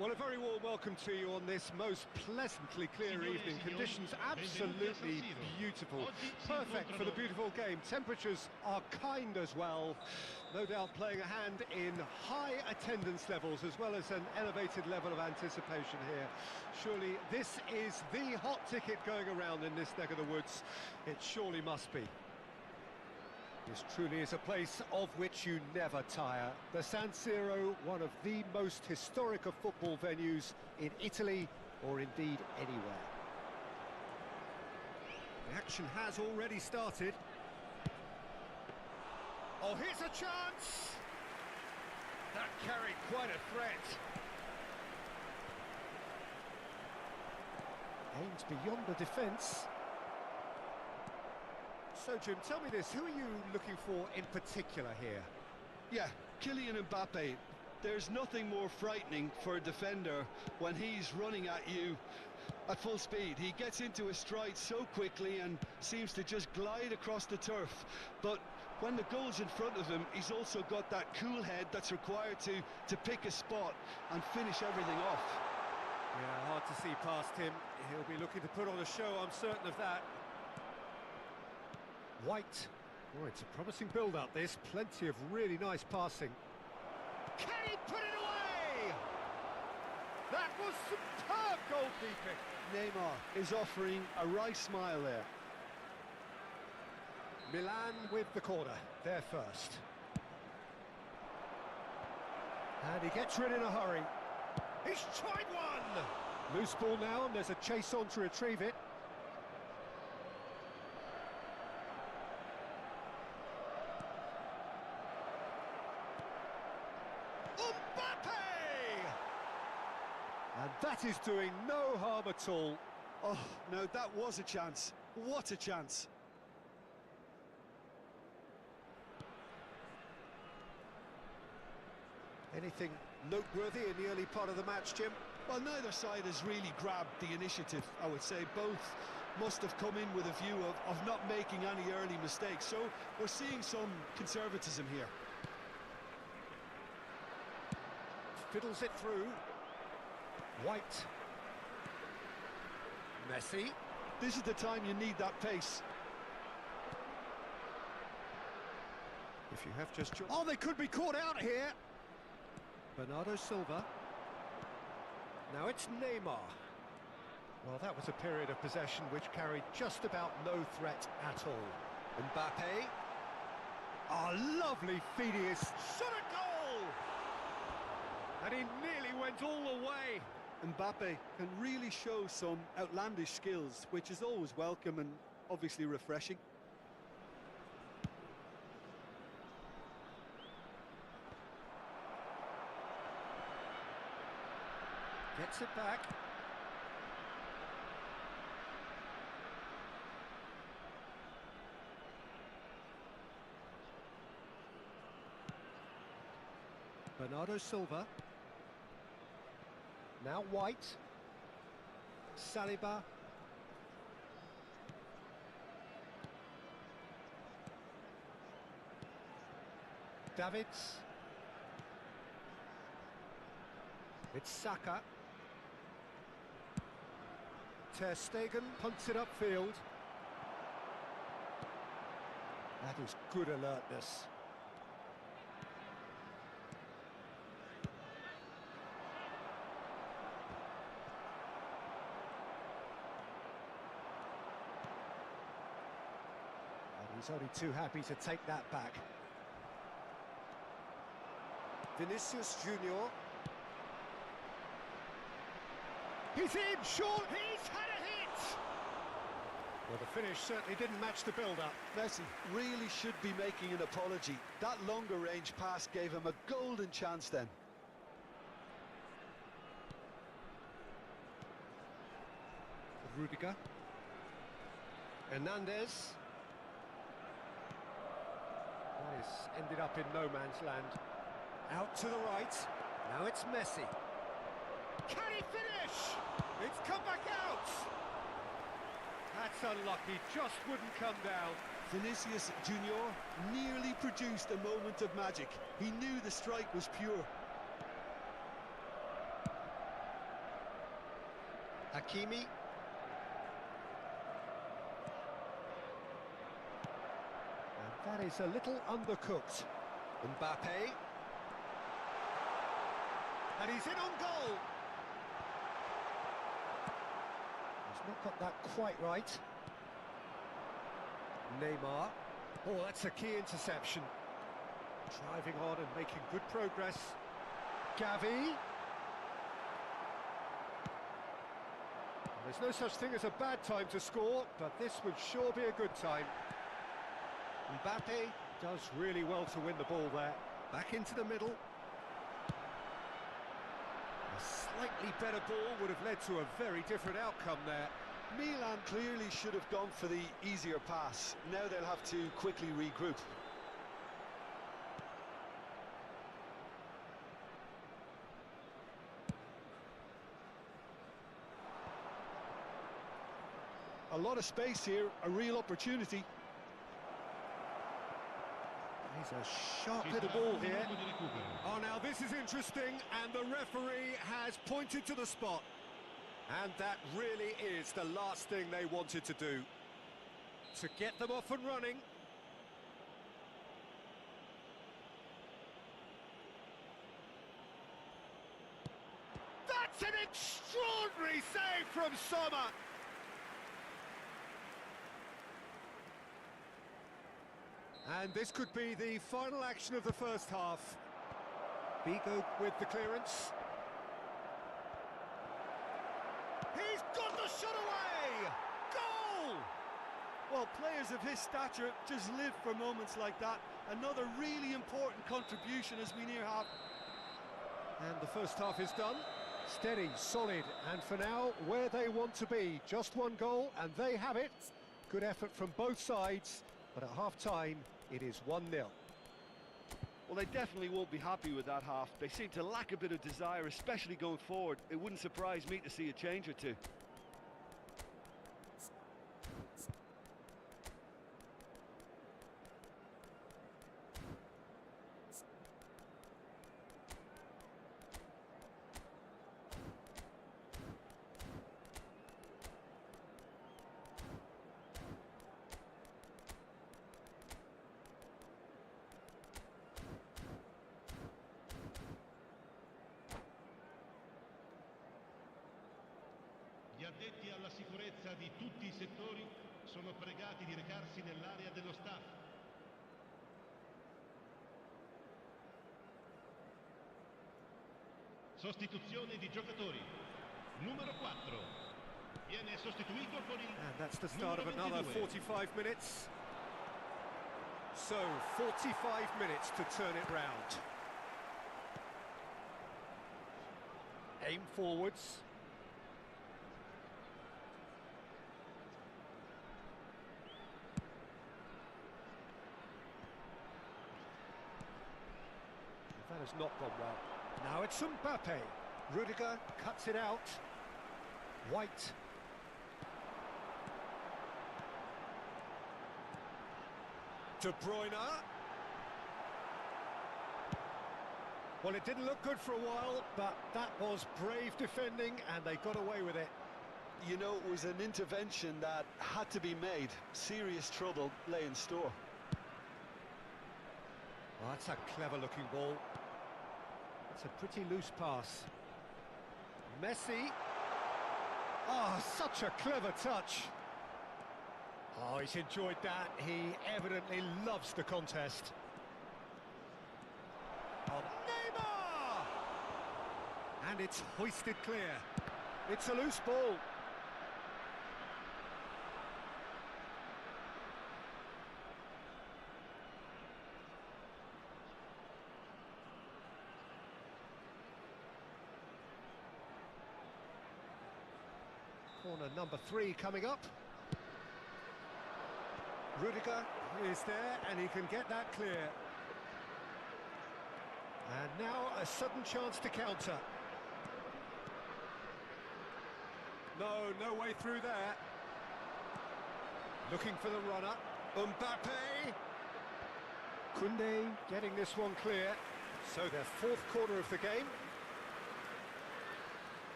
Well, a very warm welcome to you on this most pleasantly clear evening. Conditions absolutely beautiful. Perfect for the beautiful game. Temperatures are kind as well. No doubt playing a hand in high attendance levels as well as an elevated level of anticipation here. Surely this is the hot ticket going around in this neck of the woods. It surely must be. This truly is a place of which you never tire. The San Siro, one of the most historic of football venues in Italy, or indeed anywhere. The action has already started. Oh, here's a chance! That carried quite a threat. Aimed beyond the defence. So, Jim, tell me this, who are you looking for in particular here? Yeah, Kylian Mbappe. There's nothing more frightening for a defender when he's running at you at full speed. He gets into his stride so quickly and seems to just glide across the turf. But when the goal's in front of him, he's also got that cool head that's required to pick a spot and finish everything off. Yeah, hard to see past him. He'll be looking to put on a show, I'm certain of that. White. Oh, it's a promising build-up, this. Plenty of really nice passing. Can he put it away? That was superb goalkeeping. Neymar is offering a right smile there. Milan with the corner. They're first. And he gets rid in a hurry. He's tried one! Loose ball now, and there's a chase on to retrieve it. And that is doing no harm at all. Oh, no, that was a chance. What a chance. Anything noteworthy in the early part of the match, Jim? Well, neither side has really grabbed the initiative, I would say. Both must have come in with a view of not making any early mistakes. So we're seeing some conservatism here. Fiddles it through. White. Messi. This is the time you need that pace. If you have just... Oh, they could be caught out here! Bernardo Silva. Now it's Neymar. Well, that was a period of possession which carried just about no threat at all. Mbappe. Oh, lovely Phidias. Shot a goal! And he nearly went all the way. Mbappe can really show some outlandish skills, which is always welcome and obviously refreshing. Gets it back. Bernardo Silva. Now White. Saliba. Davids. It's Saka. Ter Stegen punts it upfield. That is good alertness. He's only too happy to take that back. Vinicius Junior. He's in, short! He's had a hit! Well, the finish certainly didn't match the build-up. Messi really should be making an apology. That longer range pass gave him a golden chance then. Rudiger. Hernandez. That is ended up in no man's land. Out to the right. Now it's Messi. Can he finish? It's come back out. That's unlucky, just wouldn't come down. Vinicius Junior nearly produced a moment of magic. He knew the strike was pure. Hakimi. And that is a little undercooked. Mbappe. And he's in on goal. He's not got that quite right. Neymar. Oh, that's a key interception. Driving on and making good progress. Gavi. There's no such thing as a bad time to score, but this would sure be a good time. Mbappe does really well to win the ball there. Back into the middle. A slightly better ball would have led to a very different outcome there. Milan clearly should have gone for the easier pass. Now they'll have to quickly regroup. A lot of space here, a real opportunity. He's a sharp little ball here. Oh, now this is interesting, and the referee has pointed to the spot. And that really is the last thing they wanted to do. To get them off and running. That's an extraordinary save from Sommer. And this could be the final action of the first half. Figo with the clearance. He's got the shot away! Goal! Well, players of his stature just live for moments like that. Another really important contribution as we near half. And the first half is done. Steady, solid, and for now, where they want to be. Just one goal, and they have it. Good effort from both sides, but at half-time, it is 1-0. Well, they definitely won't be happy with that half. They seem to lack a bit of desire, especially going forward. It wouldn't surprise me to see a change or two. Gli addetti alla sicurezza di tutti i settori sono pregati di recarsi nell'area dello staff. Sostituzione di giocatori. Numero 4. Viene sostituito con il And that's the start of numero another 22. 45 minutes. So, 45 minutes to turn it round. Aim forwards. That has not gone well. Now it's Mbappe. Rudiger cuts it out. White. De Bruyne. Well, it didn't look good for a while, but that was brave defending, and they got away with it. You know, it was an intervention that had to be made. Serious trouble lay in store. Oh, that's a clever-looking ball. It's a pretty loose pass. Messi. Oh, such a clever touch. Oh, he's enjoyed that. He evidently loves the contest. Oh, Neymar! And it's hoisted clear. It's a loose ball. Corner number 3 coming up. Rudiger is there, and he can get that clear. And now a sudden chance to counter. No way through there. Looking for the runner. Mbappe! Koundé getting this one clear. So their 4th corner of the game.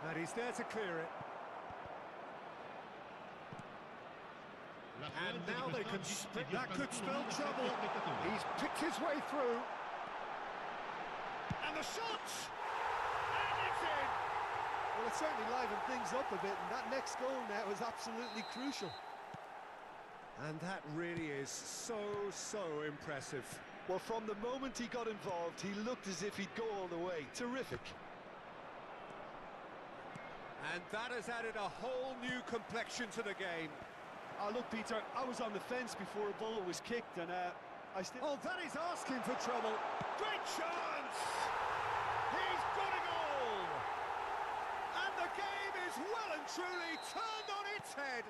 And he's there to clear it. And now they can split. That could spell trouble. He's picked his way through. And the shot! And it's in! Well, it certainly livened things up a bit, and that next goal now is absolutely crucial. And that really is so impressive. Well, from the moment he got involved, he looked as if he'd go all the way. Terrific. And that has added a whole new complexion to the game. Oh, look, Peter, I was on the fence before a ball was kicked, and I still... Oh, that is asking for trouble. Great chance! He's got a goal! And the game is well and truly turned on its head.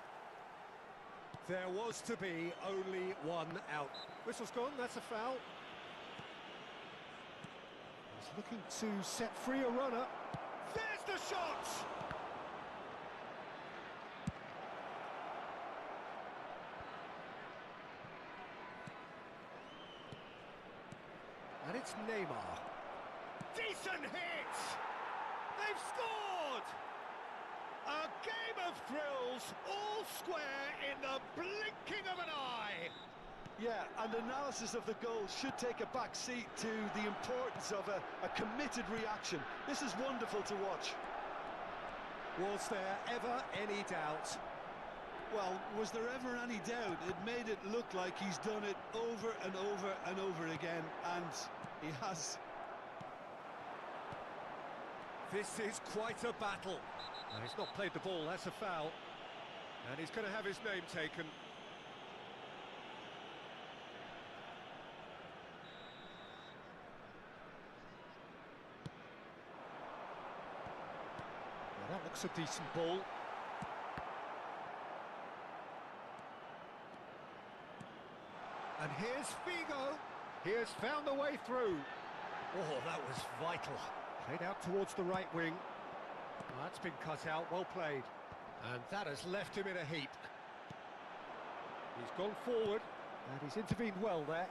There was to be only one out. Whistle's gone, that's a foul. He's looking to set free a runner. There's the shot! And it's Neymar. Decent hit! They've scored! A game of thrills, all square in the blinking of an eye. Yeah, and analysis of the goal should take a back seat to the importance of a committed reaction. This is wonderful to watch. Was there ever any doubt? Well, was there ever any doubt? It made it look like he's done it over and over and over again, and he has. This is quite a battle. Well, he's not played the ball, that's a foul. And he's going to have his name taken. Well, that looks a decent ball. And here's Figo. He has found a way through. Oh, that was vital. Played out towards the right wing. Well, that's been cut out, well played. And that has left him in a heap. He's gone forward, and he's intervened well there.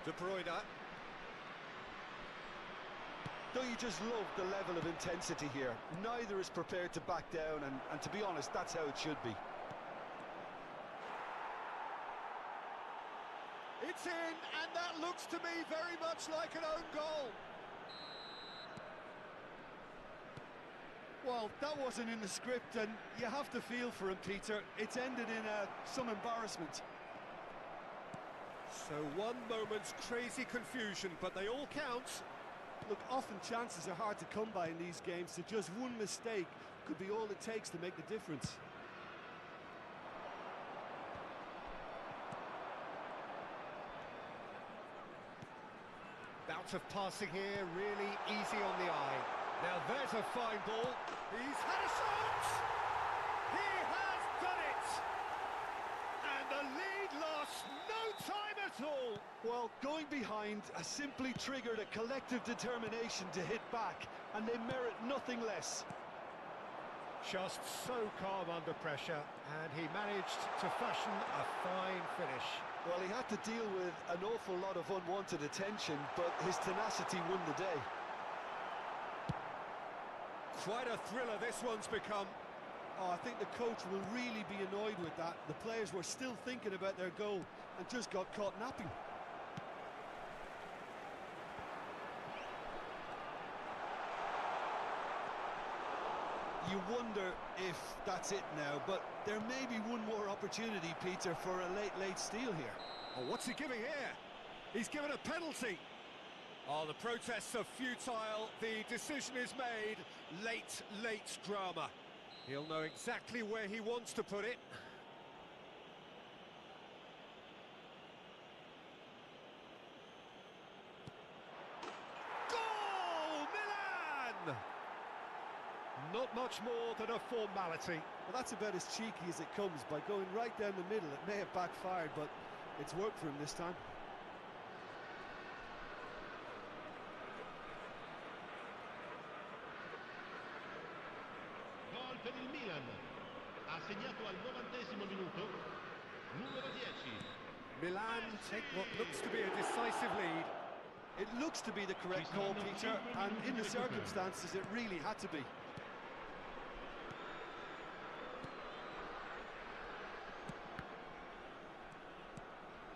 De Bruyne. Don't you just love the level of intensity here? Neither is prepared to back down, and to be honest, that's how it should be. It's in, and that looks to me very much like an own goal. Well, that wasn't in the script, and you have to feel for him, Peter. It's ended in some embarrassment. So one moment's crazy confusion, but they all count. Look, often chances are hard to come by in these games, so just one mistake could be all it takes to make the difference. Bout of passing here, really easy on the eye. Now there's a fine ball. He's had a shot! He has done it! And the lead lost no time at all. Well, going behind has simply triggered a collective determination to hit back, and they merit nothing less. Just so calm under pressure, and he managed to fashion a fine finish. Well, he had to deal with an awful lot of unwanted attention, but his tenacity won the day. Quite a thriller this one's become. Oh, I think the coach will really be annoyed with that. The players were still thinking about their goal and just got caught napping. You wonder if that's it now, but there may be one more opportunity, Peter, for a late steal here. Oh, what's he giving here? He's given a penalty. Oh, the protests are futile. The decision is made. Late drama. He'll know exactly where he wants to put it. Goal! Milan! Not much more than a formality. Well, that's about as cheeky as it comes. By going right down the middle, it may have backfired, but it's worked for him this time. Gol per il Milan. Ha segnato al 90° minuto. Numero 10. Milan take what looks to be a decisive lead. It looks to be the correct call, Peter, and in the circumstances it really had to be.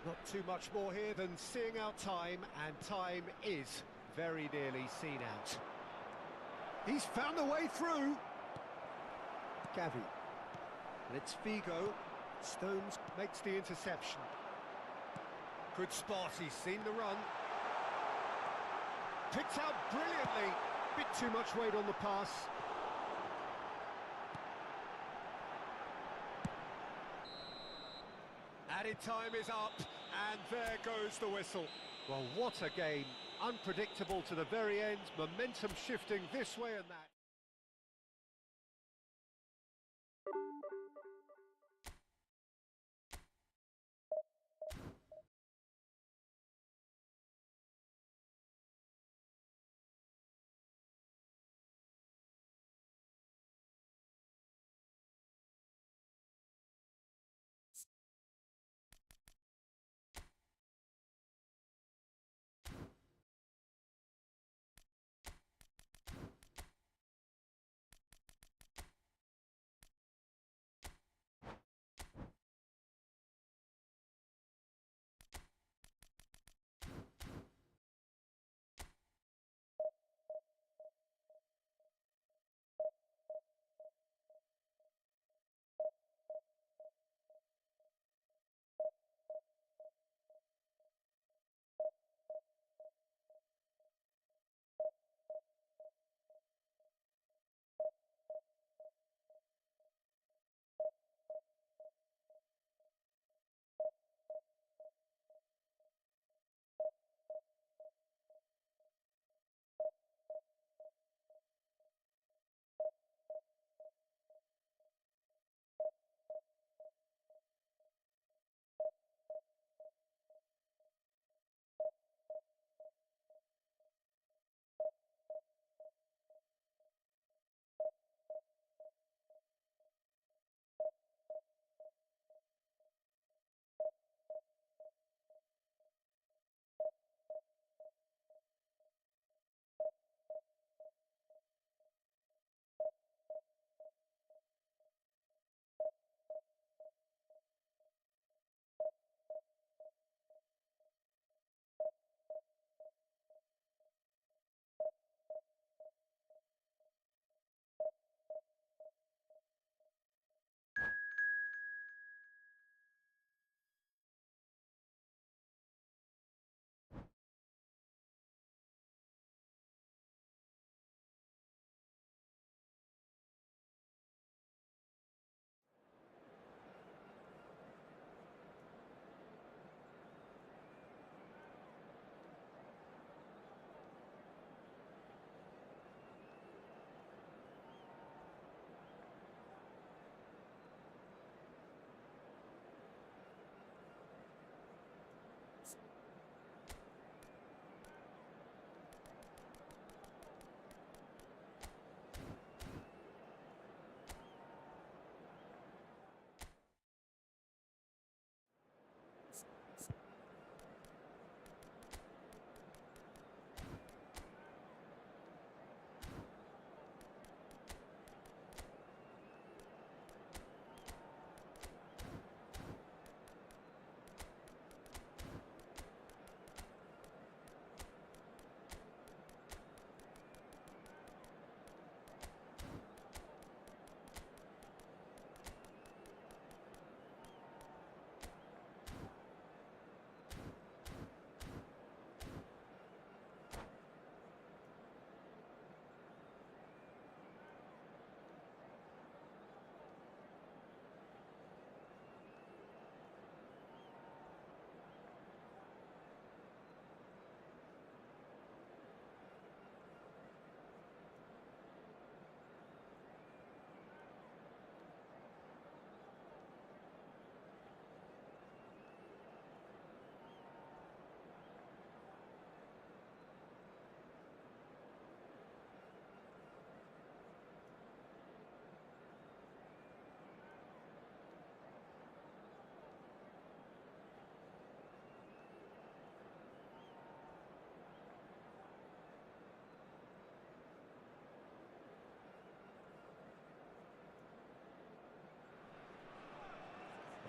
Not too much more here than seeing out time, and time is very nearly seen out. He's found a way through. Gavi. And it's Figo. Stones makes the interception. Good spot, he's seen the run. Picked out brilliantly. Bit too much weight on the pass. Added time is up, and there goes the whistle. Well, what a game. Unpredictable to the very end, momentum shifting this way and that.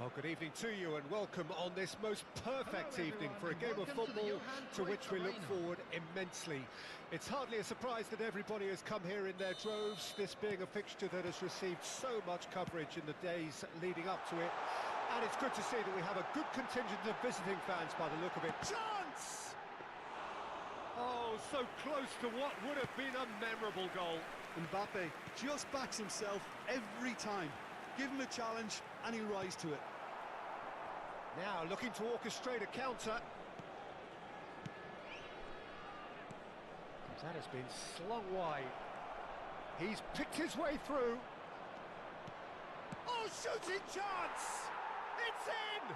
Oh, good evening to you and welcome on this most perfect evening for a game of football to which we look forward immensely. It's hardly a surprise that everybody has come here in their droves, this being a fixture that has received so much coverage in the days leading up to it. And it's good to see that we have a good contingent of visiting fans by the look of it. Chance! Oh, so close to what would have been a memorable goal. Mbappe just backs himself every time. Give him a challenge and he'll rise to it. Now looking to orchestrate a counter. That has been slung wide. He's picked his way through. Oh, shooting chance! It's in!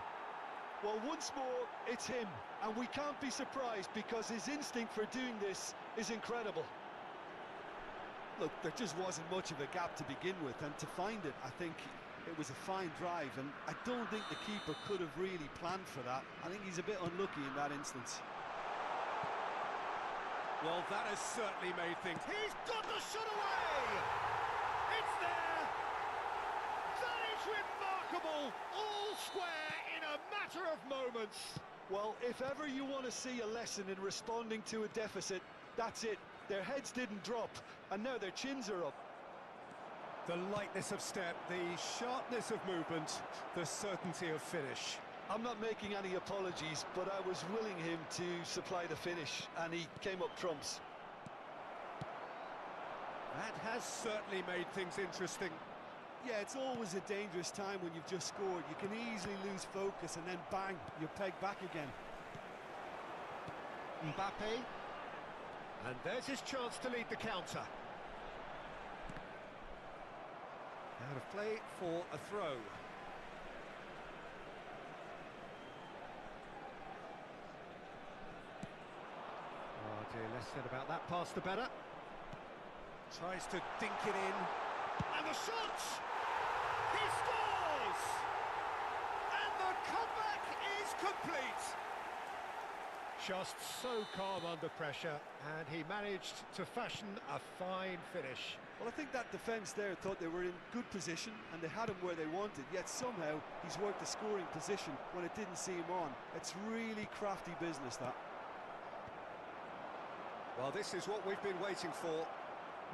Well, once more, it's him. And we can't be surprised because his instinct for doing this is incredible. Look, there just wasn't much of a gap to begin with, and to find it, I think it was a fine drive, and I don't think the keeper could have really planned for that. I think he's a bit unlucky in that instance. Well, that has certainly made things... He's got the shot away! It's there! That is remarkable! All square in a matter of moments! Well, if ever you want to see a lesson in responding to a deficit, that's it. Their heads didn't drop, and now their chins are up. The lightness of step, the sharpness of movement, the certainty of finish. I'm not making any apologies, but I was willing him to supply the finish, and he came up trumps. That has certainly made things interesting. Yeah, it's always a dangerous time when you've just scored. You can easily lose focus, and then bang, you're pegged back again. Mbappe. And there's his chance to lead the counter. Out of play for a throw. Oh dear, less said about that pass the better. Tries to dink it in. And the shot! He scores! And the comeback is complete! Just so calm under pressure, and he managed to fashion a fine finish. Well, I think that defence there thought they were in good position and they had him where they wanted, yet somehow he's worked a scoring position when it didn't see him on. It's really crafty business, that. Well, this is what we've been waiting for.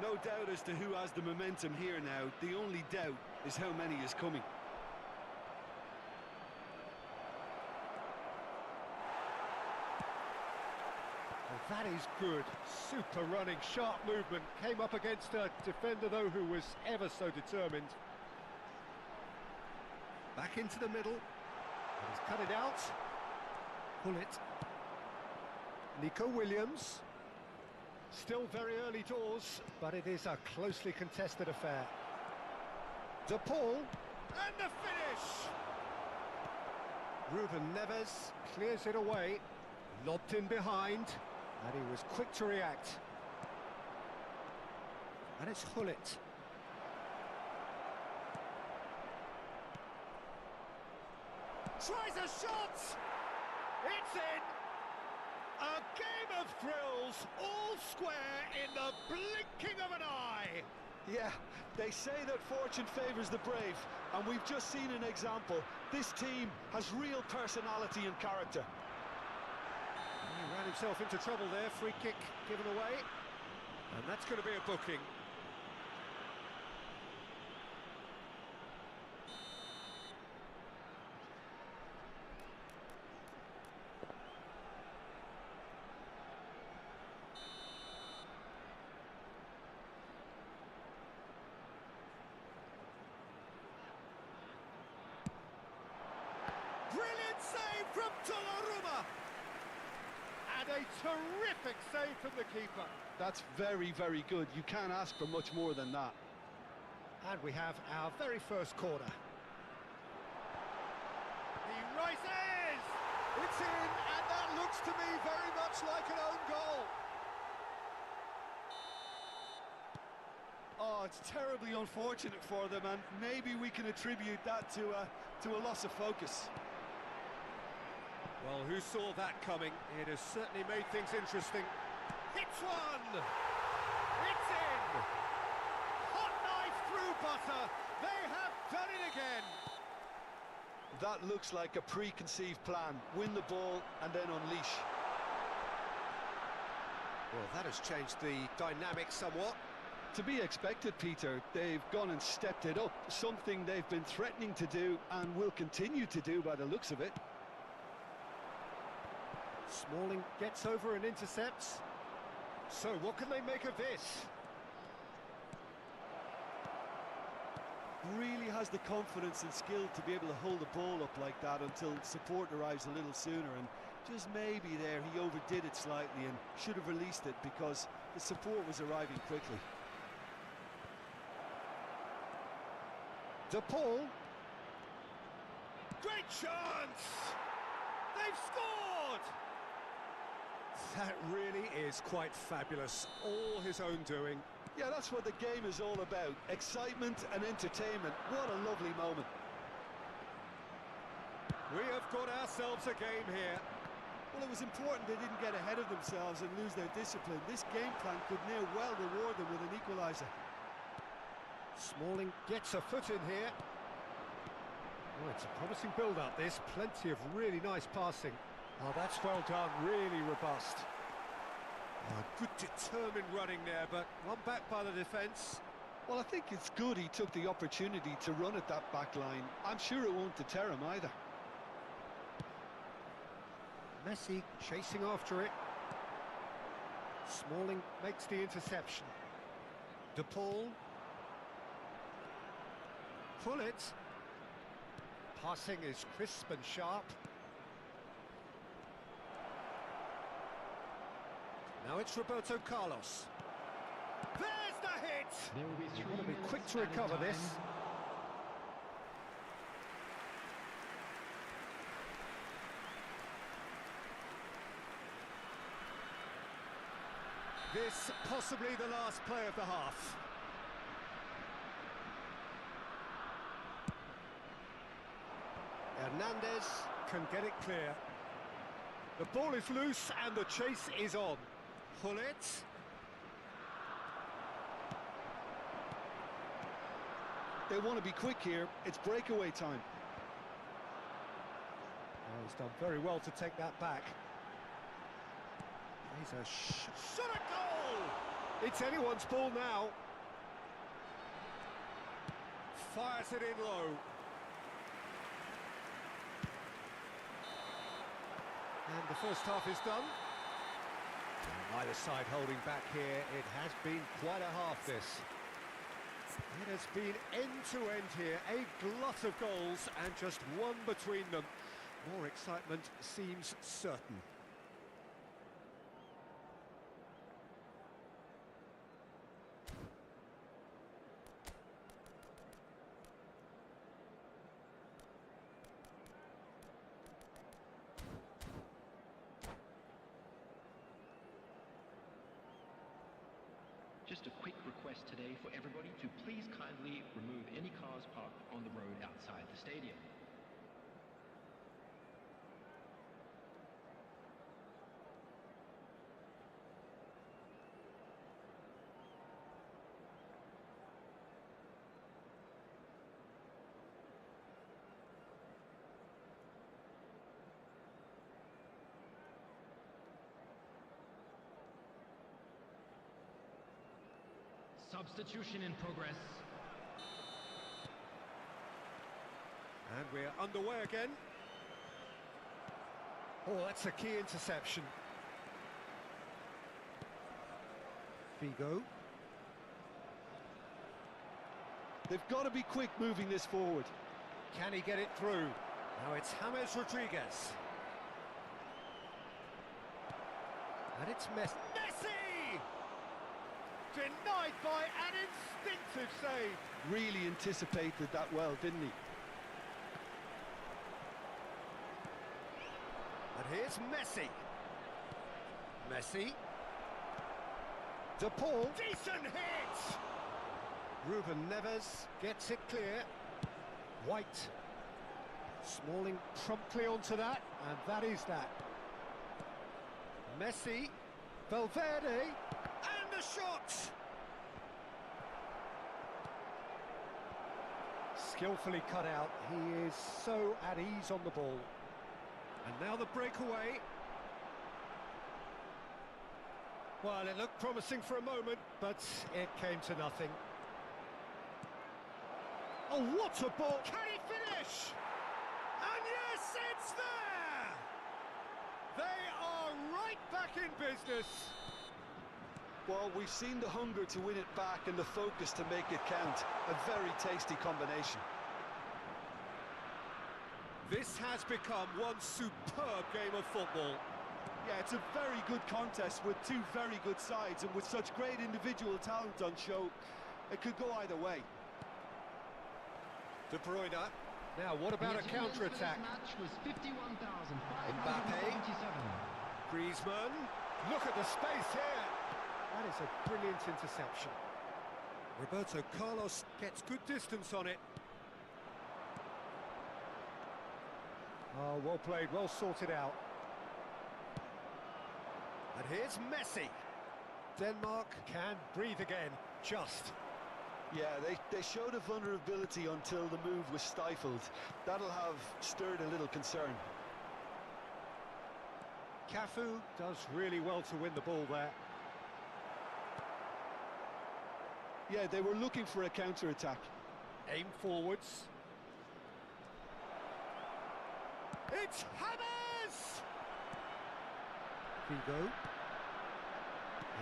No doubt as to who has the momentum here now. The only doubt is how many is coming. That is good. Super running, sharp movement. Came up against a defender, though, who was ever so determined. Back into the middle. He's cut it out. Pull it. Nico Williams. Still very early doors, but it is a closely contested affair. De Paul. And the finish! Ruben Neves clears it away. Lobbed in behind. And he was quick to react. And it's Hullet. Tries a shot! It's in! A game of thrills, all square in the blinking of an eye! Yeah, they say that fortune favours the brave, and we've just seen an example. This team has real personality and character. He ran himself into trouble there, free kick given away, and that's going to be a booking. Brilliant save from Donnarumma! And a terrific save from the keeper. That's very, very good. You can't ask for much more than that. And we have our very first corner. He rises! It's in, and that looks to me very much like an own goal. Oh, it's terribly unfortunate for them, and maybe we can attribute that to a loss of focus. Well, who saw that coming? It has certainly made things interesting. Hits one! It's in! Hot knife through butter! They have done it again! That looks like a preconceived plan. Win the ball and then unleash. Well, that has changed the dynamic somewhat. To be expected, Peter. They've gone and stepped it up. Something they've been threatening to do and will continue to do by the looks of it. Smalling gets over and intercepts. So what can they make of this? Really has the confidence and skill to be able to hold the ball up like that until support arrives a little sooner, and just maybe there he overdid it slightly and should have released it because the support was arriving quickly. De Paul. Great chance! They've scored! That really is quite fabulous. All his own doing. Yeah, that's what the game is all about. Excitement and entertainment. What a lovely moment. We have got ourselves a game here. Well, it was important they didn't get ahead of themselves and lose their discipline. This game plan could near well reward them with an equaliser. Smalling gets a foot in here. Oh, it's a promising build-up, this. Plenty of really nice passing. Oh, that's well done. Really robust. Oh, good determined running there, but one back by the defence. Well, I think it's good he took the opportunity to run at that back line. I'm sure it won't deter him either. Messi chasing after it. Smalling makes the interception. De Paul. Pull it. Passing is crisp and sharp. Now it's Roberto Carlos. There's the hit! There will be 3 Be minutes quick to recover added this. time. This possibly the last play of the half. Hernandez can get it clear. The ball is loose and the chase is on. Pull it. They want to be quick here. It's breakaway time. Oh, he's done very well to take that back. He's a shot at goal! It's anyone's ball now. Fires it in low. And the first half is done. Either side holding back here. It has been quite a half, this. It has been end-to-end here. A glut of goals and just one between them. More excitement seems certain. Just a quick request today for everybody to please kindly remove any cars parked on the road outside the stadium. Substitution in progress. And we're underway again. Oh, that's a key interception. Figo. They've got to be quick moving this forward. Can he get it through? Now it's James Rodriguez. And it's Messi. Denied by an instinctive save. Really anticipated that well, didn't he? And here's Messi. Messi. De Paul. Decent hit! Ruben Neves gets it clear. White. Smalling promptly onto that, and that is that. Messi. Valverde. And the shot! Skillfully cut out. He is so at ease on the ball. And now the breakaway. Well, it looked promising for a moment, but it came to nothing. Oh, what a ball! Can he finish? And yes, it's there! They are right back in business. Well, we've seen the hunger to win it back and the focus to make it count. A very tasty combination. This has become one superb game of football. Yeah, it's a very good contest with two very good sides, and with such great individual talent on show, it could go either way. De Bruyne. Now, what about a counter-attack? Mbappe. Griezmann. Look at the space here. That is a brilliant interception. Roberto Carlos gets good distance on it. Oh, well played, well sorted out. And here's Messi. Denmark can breathe again, just. Yeah, they showed a vulnerability until the move was stifled. That'll have stirred a little concern. Cafu does really well to win the ball there. Yeah, they were looking for a counter-attack. Aim forwards. It's Hammers! Figo.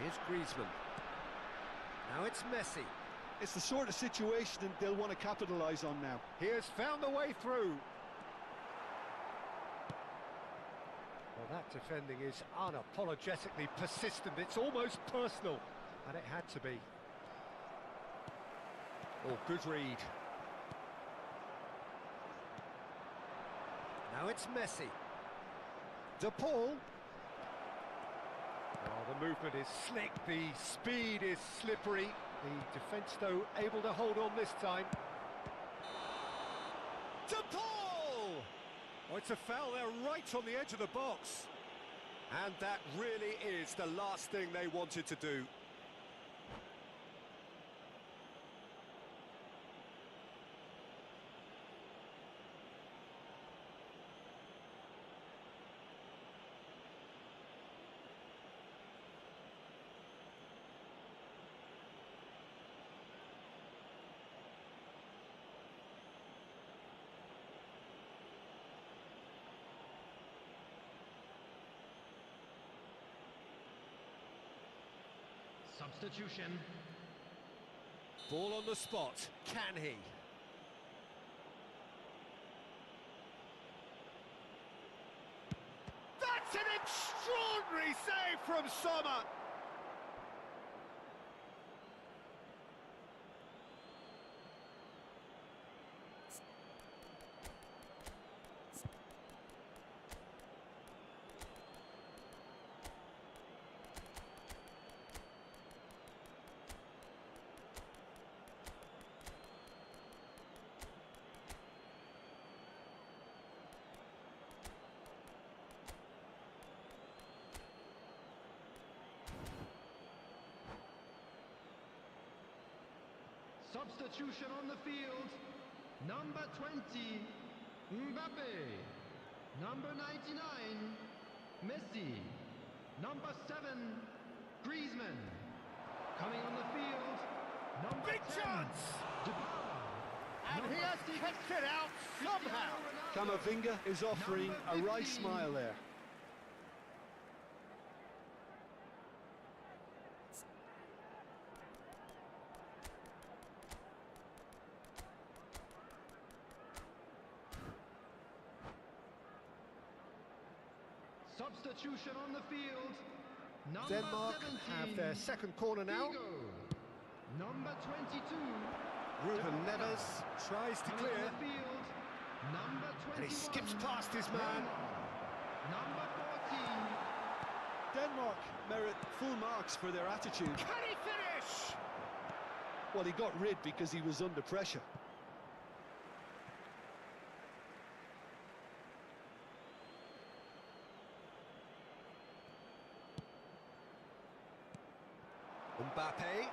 Here's Griezmann. Now it's Messi. It's the sort of situation they'll want to capitalise on now. He has found the way through. Well, that defending is unapologetically persistent. It's almost personal, and it had to be. Oh, good read. Now it's Messi. De Paul. Oh, the movement is slick, the speed is slippery. The defence, though, able to hold on this time. De Paul! Oh, it's a foul there right on the edge of the box. And that really is the last thing they wanted to do. Substitution. Ball on the spot. Can he? That's an extraordinary save from Sommer. Substitution on the field. Number 20, Mbappe. Number 99, Messi. Number 7, Griezmann. Coming on the field, number Big 10, chance! And Number he has 6, kicked it out somehow. Camavinga is offering a right smile there. Substitution on the field. Number Denmark 17, have their second corner now. Figo. Number 22, Ruben Neves tries to coming on clear. the field. Number 21, And he skips past his man. Number 14, Denmark merit full marks for their attitude. Can he finish? Well, he got rid because he was under pressure. Mbappe.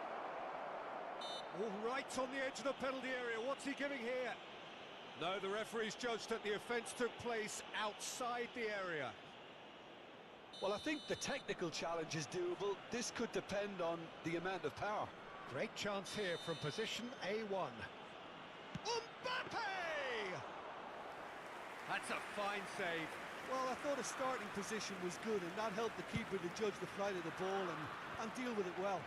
All right on the edge of the penalty area. What's he giving here? No, the referee's judged that the offence took place outside the area. Well, I think the technical challenge is doable. This could depend on the amount of power. Great chance here from position A1. Mbappe! That's a fine save. Well, I thought his starting position was good, and that helped the keeper to judge the flight of the ball and deal with it well.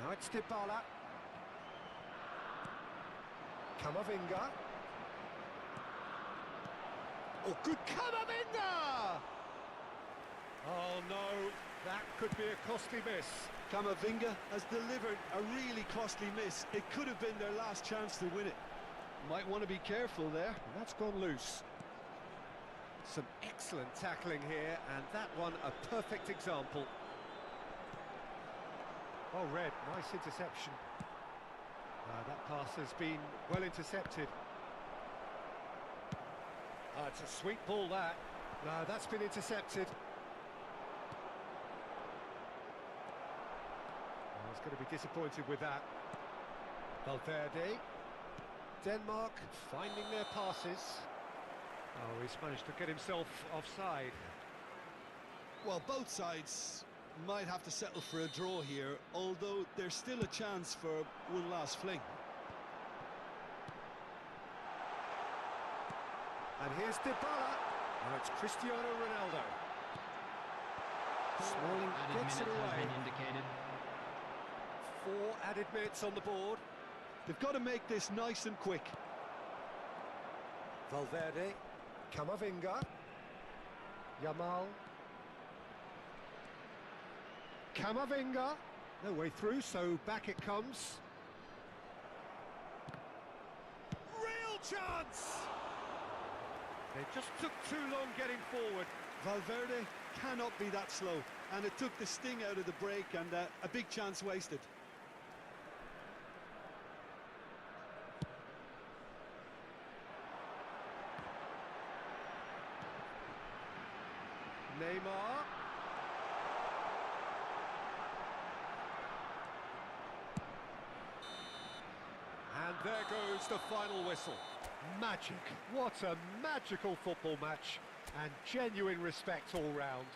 Now it's Dybala. Camavinga. Oh, good Camavinga! Oh no, that could be a costly miss. Camavinga has delivered a really costly miss. It could have been their last chance to win it. Might want to be careful there. And that's gone loose. Some excellent tackling here, and that one a perfect example. Oh, Red, nice interception. That pass has been well intercepted. It's a sweet ball, that. No, that's been intercepted. I was going to be disappointed with that. Valverde. Denmark finding their passes. Oh, he's managed to get himself offside. Well, both sides might have to settle for a draw here, although there's still a chance for one last fling. And here's Dybala. Now it's Cristiano Ronaldo. Smalling gets it away. Indicated. 4 added minutes on the board. They've got to make this nice and quick. Valverde, Camavinga, Yamal. Camavinga, no way through, so back it comes. Real chance! They just took too long getting forward. Valverde cannot be that slow, and it took the sting out of the break, and a big chance wasted. Neymar. And there goes the final whistle. Magic. What a magical football match. And genuine respect all round.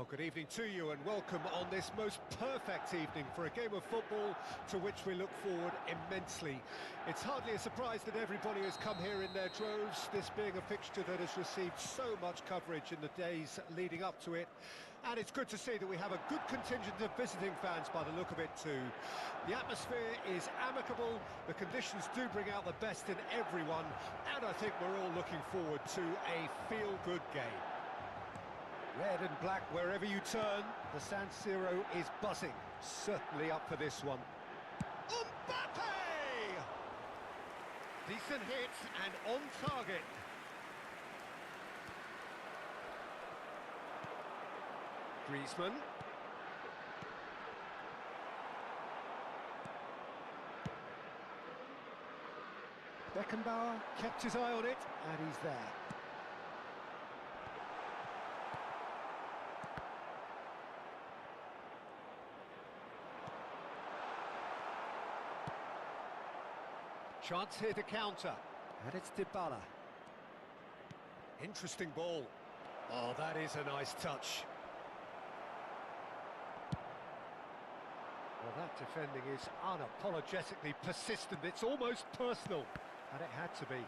Oh, good evening to you and welcome on this most perfect evening for a game of football to which we look forward immensely. It's hardly a surprise that everybody has come here in their droves, this being a fixture that has received so much coverage in the days leading up to it. And it's good to see that we have a good contingent of visiting fans by the look of it too. The atmosphere is amicable, the conditions do bring out the best in everyone, and I think we're all looking forward to a feel-good game. Red and black wherever you turn, the San Siro is buzzing. Certainly up for this one. Mbappe! Decent hit and on target. Griezmann. Beckenbauer kept his eye on it, and he's there. Chance here to counter, and it's Dybala. Interesting ball. Oh, that is a nice touch. Well, that defending is unapologetically persistent. It's almost personal, and it had to be.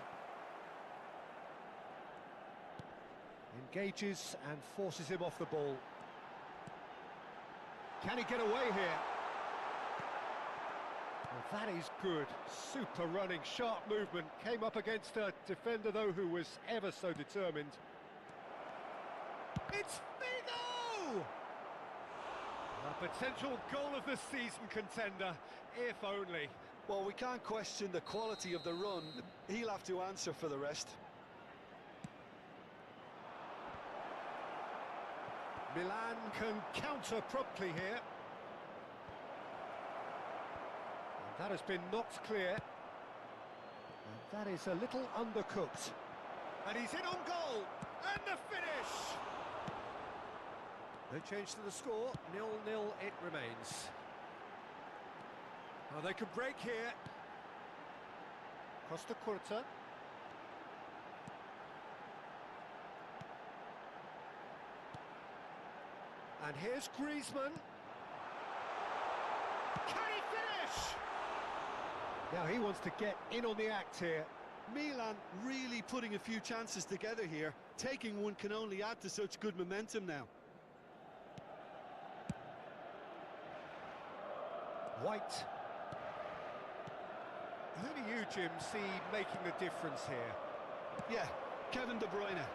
Engages and forces him off the ball. Can he get away here? Well, that is good. Super running, sharp movement. Came up against a defender, though, who was ever so determined. It's Figo! A potential goal of the season contender, if only. Well, we can't question the quality of the run. He'll have to answer for the rest. Milan can counter promptly here. And that has been knocked clear. And that is a little undercooked. And he's in on goal. And the finish! No change to the score, 0-0 it remains. Now they could break here. Costa Curta. And here's Griezmann. Can he finish? Now he wants to get in on the act here. Milan really putting a few chances together here. Taking one can only add to such good momentum now. White. Who do you, Jim, see making the difference here? Yeah, Kevin De Bruyne.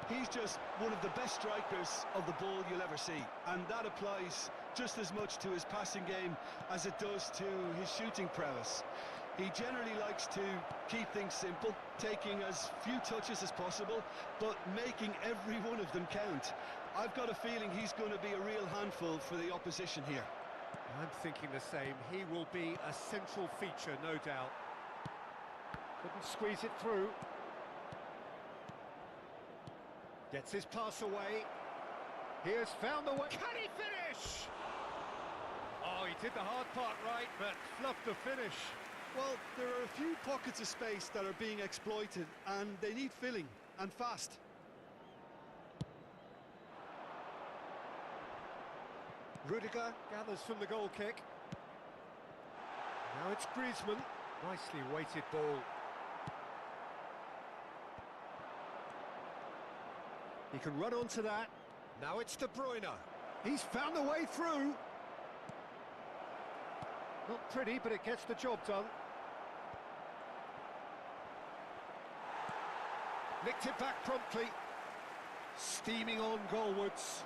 He's just one of the best strikers of the ball you'll ever see. And that applies just as much to his passing game as it does to his shooting prowess. He generally likes to keep things simple, taking as few touches as possible, but making every one of them count. I've got a feeling he's going to be a real handful for the opposition here. I'm thinking the same. He will be a central feature, no doubt. Couldn't squeeze it through. Gets his pass away. He has found the way. Can he finish? Oh, he did the hard part right, but fluffed the finish. Well, there are a few pockets of space that are being exploited, and they need filling, and fast. Rudiger gathers from the goal kick. Now it's Griezmann. Nicely weighted ball. He can run onto that. Now it's De Bruyne. He's found a way through. Not pretty, but it gets the job done. Nicked it back promptly. Steaming on goalwards.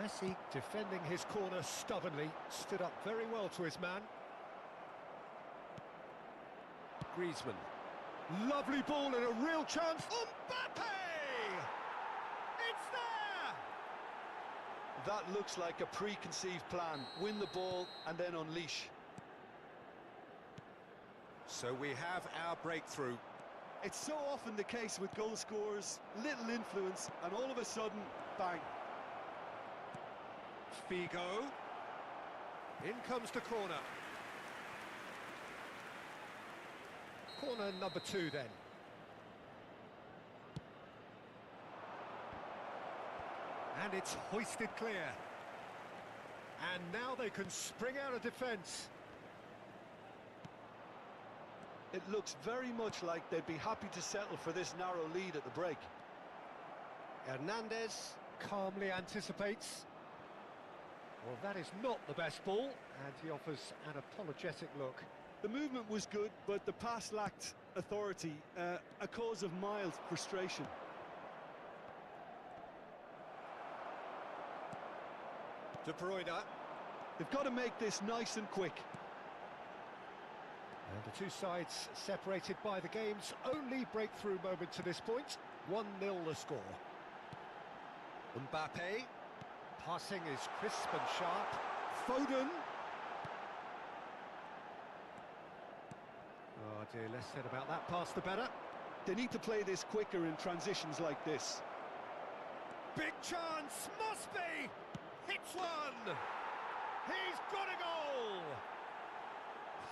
Messi defending his corner stubbornly, stood up very well to his man. Griezmann. Lovely ball and a real chance. Mbappe! It's there! That looks like a preconceived plan. Win the ball and then unleash. So we have our breakthrough. It's so often the case with goal scorers, little influence, and all of a sudden, bang. Figo. In comes the corner. Corner number 2 then. And it's hoisted clear. And now they can spring out of defence. It looks very much like they'd be happy to settle for this narrow lead at the break. Hernandez calmly anticipates. Well, that is not the best ball, and he offers an apologetic look. The movement was good, but the pass lacked authority, a cause of mild frustration. De Bruyne. They've got to make this nice and quick. And the two sides separated by the game's only breakthrough moment to this point. 1-0 the score. Mbappe. Passing is crisp and sharp. Foden. Oh dear, less said about that pass the better. They need to play this quicker in transitions like this. Big chance, must be! Hits one! He's got a goal!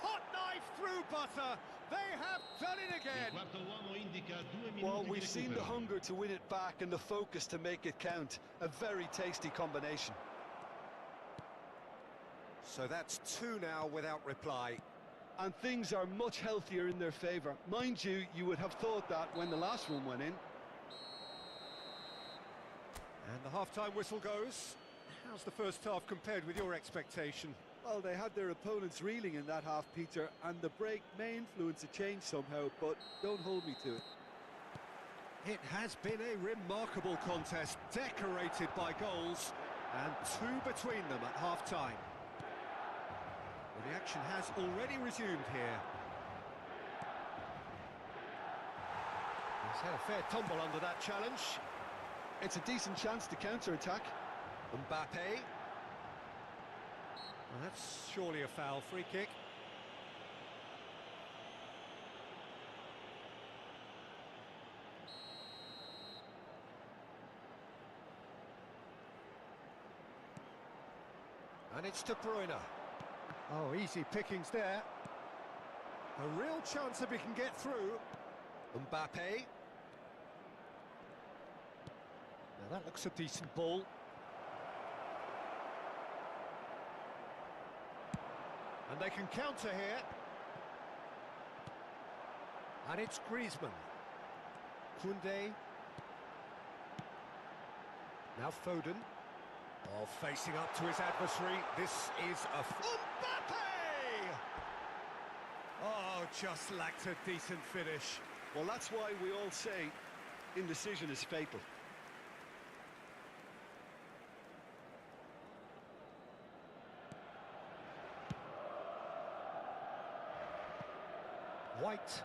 Hot knife through butter, they have done it again! Well, we've seen the hunger to win it back and the focus to make it count. A very tasty combination. So that's 2 now without reply. And things are much healthier in their favour. Mind you, you would have thought that when the last one went in. And the half-time whistle goes. How's the first half compared with your expectation? Well, they had their opponents reeling in that half, Peter, and the break may influence a change somehow, but don't hold me to it. It has been a remarkable contest, decorated by goals, and 2 between them at half-time. Well, the action has already resumed here. He's had a fair tumble under that challenge. It's a decent chance to counter-attack. Mbappe. Well, that's surely a foul. Free kick. And it's De Bruyne. Oh, easy pickings there. A real chance if he can get through. Mbappe. Now that looks a decent ball. And they can counter here. And it's Griezmann. Koundé. Now Foden. Oh, facing up to his adversary. This is a... Mbappe! Oh, just lacked a decent finish. Well, that's why we all say indecision is fatal. White.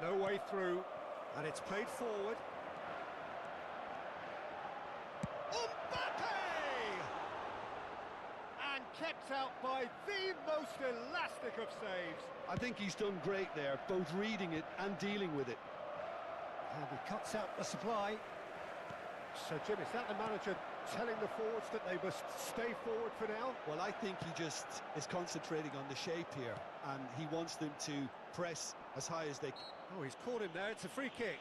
No way through. And it's played forward. Mbappe! And kept out by the most elastic of saves. I think he's done great there, both reading it and dealing with it. And he cuts out the supply. So, Jim, is that the manager telling the forwards that they must stay forward for now? Well, I think he just is concentrating on the shape here, and he wants them to press as high as they can. Oh, he's caught him there. It's a free kick.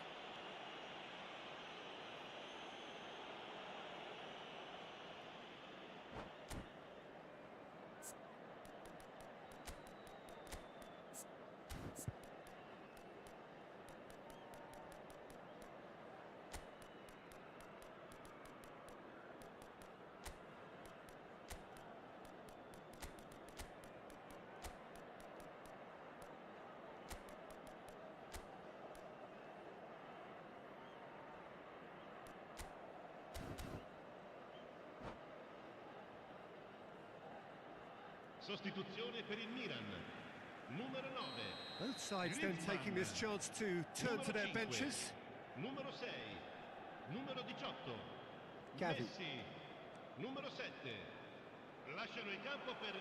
Sostituzione per il Milan. Numero 9. Both sides then taking this chance to turn to their benches. Numero 6. Numero 18. Gavi. Messi. Numero 7. Lasciano il campo per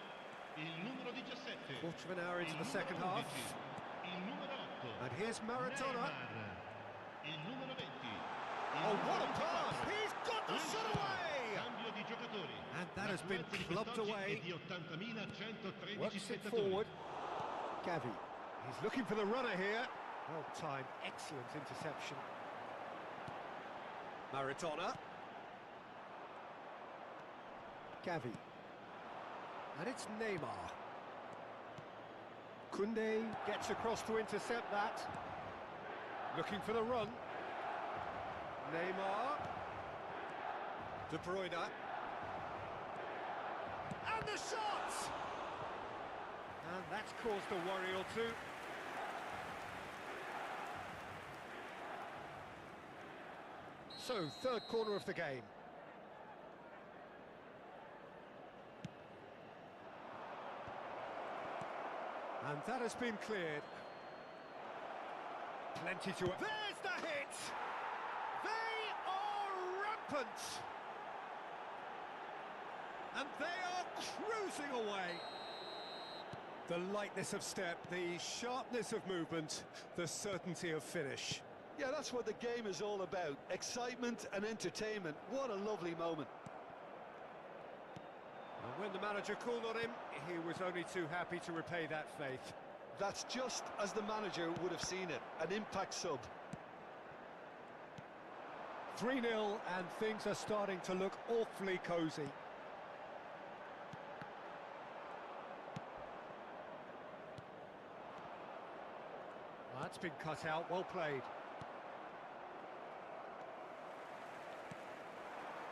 il numero 17. Quarter of an hour into the second half. Il numero 8. And here's Maradona. Il numero 20. Oh, what a pass! He's got the shot away! Cambio di giocatori. And that has been clubbed away. Works it forward. Gavi. He's looking for the runner here. Well timed, excellent interception. Maradona. Gavi. And it's Neymar. Koundé gets across to intercept that. Looking for the run. Neymar. De Bruyne. And the shot! And that's caused a worry or two. So, third corner of the game. And that has been cleared. Plenty to... There's the hit! They are rampant! And they are cruising away. The lightness of step, the sharpness of movement, the certainty of finish. Yeah, that's what the game is all about. Excitement and entertainment. What a lovely moment. And when the manager called on him, he was only too happy to repay that faith. That's just as the manager would have seen it. An impact sub. 3-0 and things are starting to look awfully cosy. That's been cut out, well played.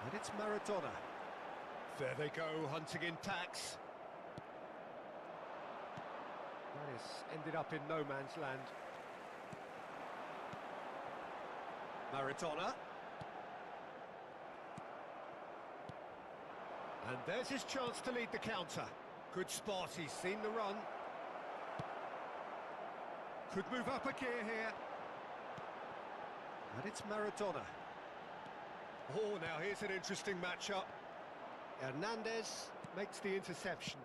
And it's Maradona. There they go, hunting in tacks. That has ended up in no man's land. Maradona. And there's his chance to lead the counter. Good spot, he's seen the run. Could move up a gear here. And it's Maradona. Oh, now here's an interesting matchup. Hernandez makes the interception.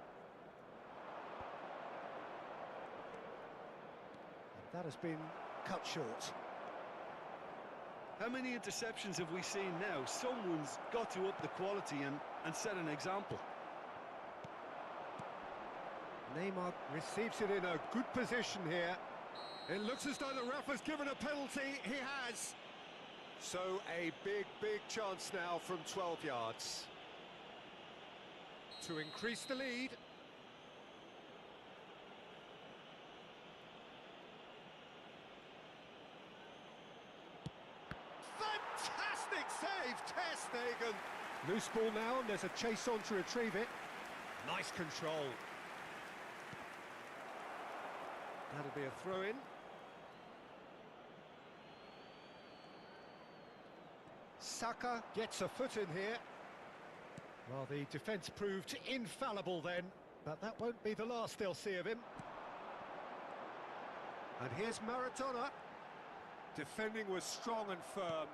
And that has been cut short. How many interceptions have we seen now? Someone's got to up the quality and set an example. Neymar receives it in a good position here. It looks as though the ref has given a penalty. He has. So a big chance now from 12 yards. To increase the lead. Fantastic save, Ter Stegen. Loose ball now, and there's a chase on to retrieve it. Nice control. That'll be a throw-in. Saka gets a foot in here. Well, the defence proved infallible then, but that won't be the last they'll see of him. And here's Maradona. Defending was strong and firm.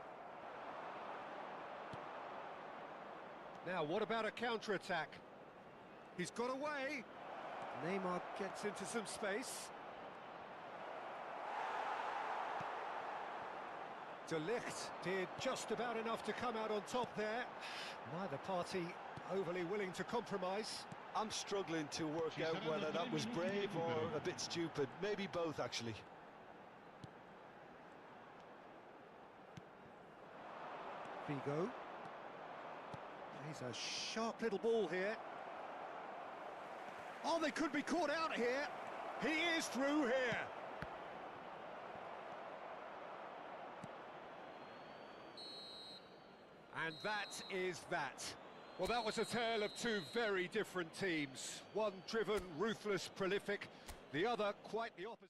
Now, what about a counter-attack? He's got away. Neymar gets into some space. De Ligt did just about enough to come out on top there. Neither party overly willing to compromise. I'm struggling to work out whether that was brave or a bit stupid. Maybe both, actually. Figo. He's a sharp little ball here. Oh, they could be caught out here. He is through here. And that is that. Well, that was a tale of two very different teams. One driven, ruthless, prolific. The other quite the opposite.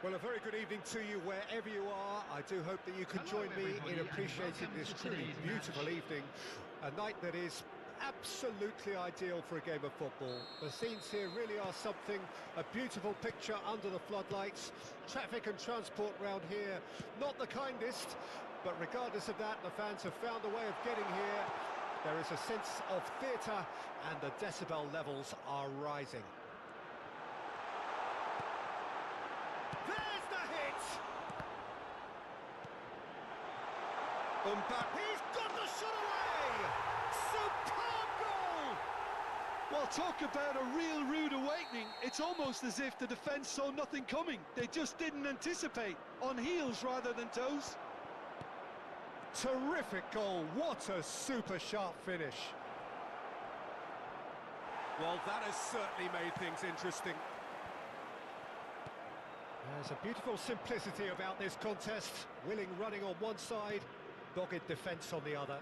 Well, a very good evening to you wherever you are. I do hope that you can join me in appreciating this truly beautiful evening. A night that is absolutely ideal for a game of football. The scenes here really are something, a beautiful picture under the floodlights. Traffic and transport round here, not the kindest, but regardless of that, the fans have found a way of getting here. There is a sense of theatre and the decibel levels are rising. There's the hit! He's got the shot away! Superb goal! Well, talk about a real rude awakening. It's almost as if the defence saw nothing coming. They just didn't anticipate. On heels rather than toes. Terrific goal. What a super sharp finish. Well, that has certainly made things interesting. There's a beautiful simplicity about this contest. Willing running on one side, dogged defence on the other.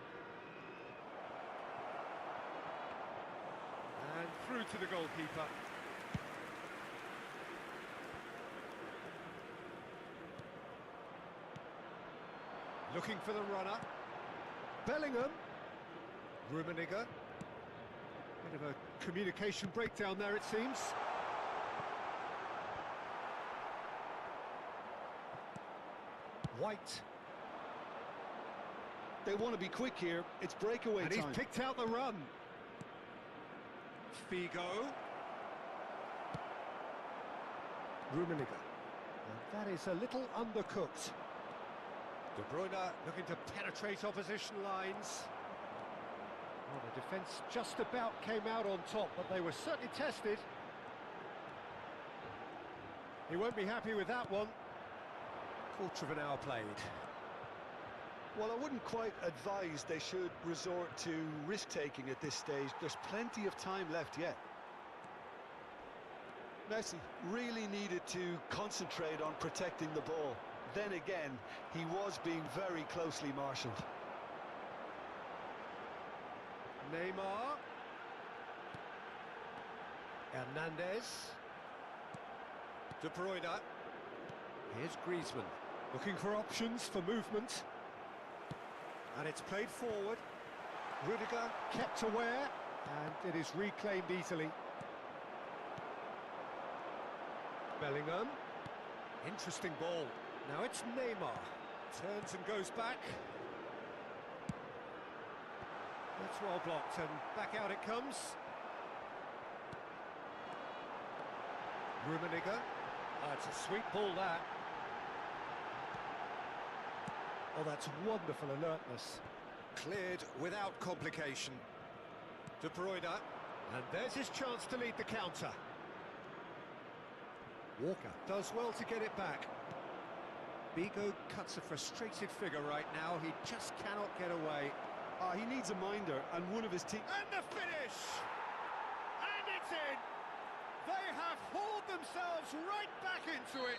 And through to the goalkeeper. Looking for the runner. Bellingham. Rummenigge. Bit of a communication breakdown there, it seems. White. They want to be quick here. It's breakaway time. And he's picked out the run. Figo. Rummenigge. And that is a little undercooked. De Bruyne looking to penetrate opposition lines. Well, the defence just about came out on top, but they were certainly tested. He won't be happy with that one. Quarter of an hour played. Well, I wouldn't quite advise they should resort to risk-taking at this stage. There's plenty of time left yet. Messi really needed to concentrate on protecting the ball. Then again, he was being very closely marshalled. Neymar. Hernandez. De Bruyne. Here's Griezmann. Looking for options for movement. And it's played forward. Rudiger kept aware. And it is reclaimed easily. Bellingham. Interesting ball. Now it's Neymar. Turns and goes back. That's well blocked and back out it comes. Rummenigge. It's a sweet ball that. Oh, that's wonderful alertness. Cleared without complication. De Bruyne. And there's his chance to lead the counter. Walker does well to get it back. Figo cuts a frustrated figure right now. He just cannot get away. He needs a minder and one of his team. And the finish! And it's in! They have hauled themselves right back into it.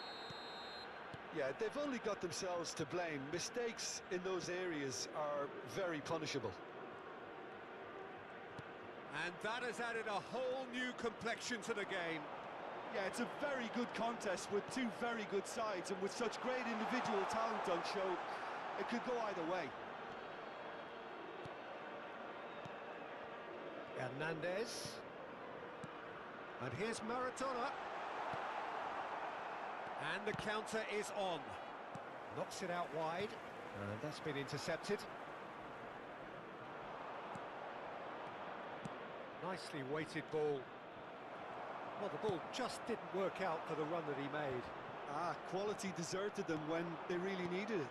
Yeah, they've only got themselves to blame. Mistakes in those areas are very punishable. And that has added a whole new complexion to the game. Yeah, it's a very good contest with two very good sides, and with such great individual talent on show, it could go either way. Hernandez. And here's Maradona. And the counter is on. Knocks it out wide. And that's been intercepted. Nicely weighted ball. Well, the ball just didn't work out for the run that he made. Quality deserted them when they really needed it.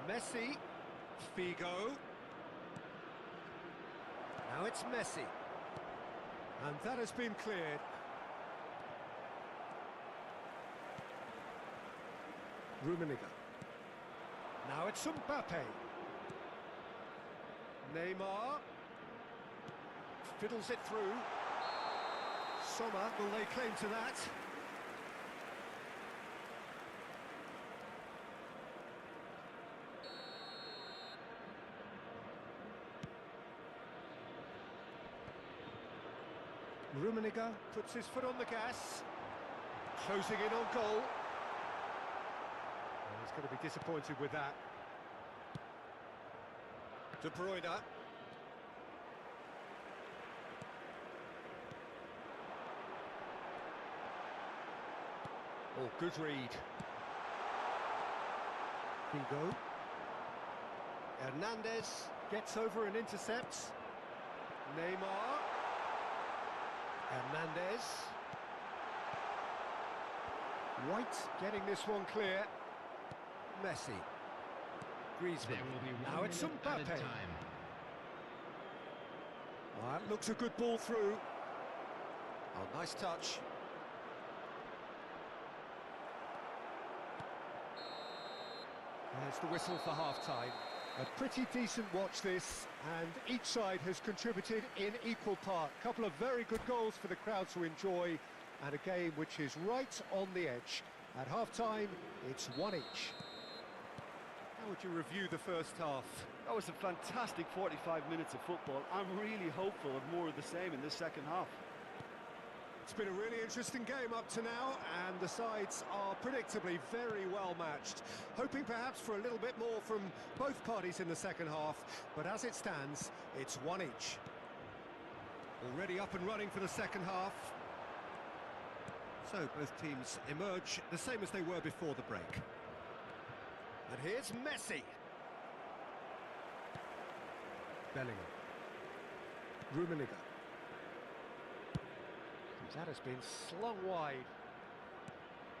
Messi. Figo. Now it's Messi. And that has been cleared. Rummenigge. Now it's Mbappe. Neymar. Fiddles it through. Sommer will lay claim to that. Rummenigge puts his foot on the gas. Closing in on goal. Well, he's going to be disappointed with that. De Bruyne. Oh, good read. Figo. Hernandez gets over and intercepts. Neymar. Hernandez. White getting this one clear. Messi. Griezmann. Now it's Mbappe. Oh, that looks a good ball through. Oh, nice touch. There's the whistle for half-time. A pretty decent watch this, and each side has contributed in equal part. A couple of very good goals for the crowd to enjoy, and a game which is right on the edge. At half-time, it's one each. How would you review the first half? That was a fantastic 45 minutes of football. I'm really hopeful of more of the same in this second half. It's been a really interesting game up to now, and the sides are predictably very well matched. Hoping perhaps for a little bit more from both parties in the second half, but as it stands, it's one each. Already up and running for the second half. So both teams emerge the same as they were before the break. And here's Messi. Bellingham. Rummenigge. That has been slung wide.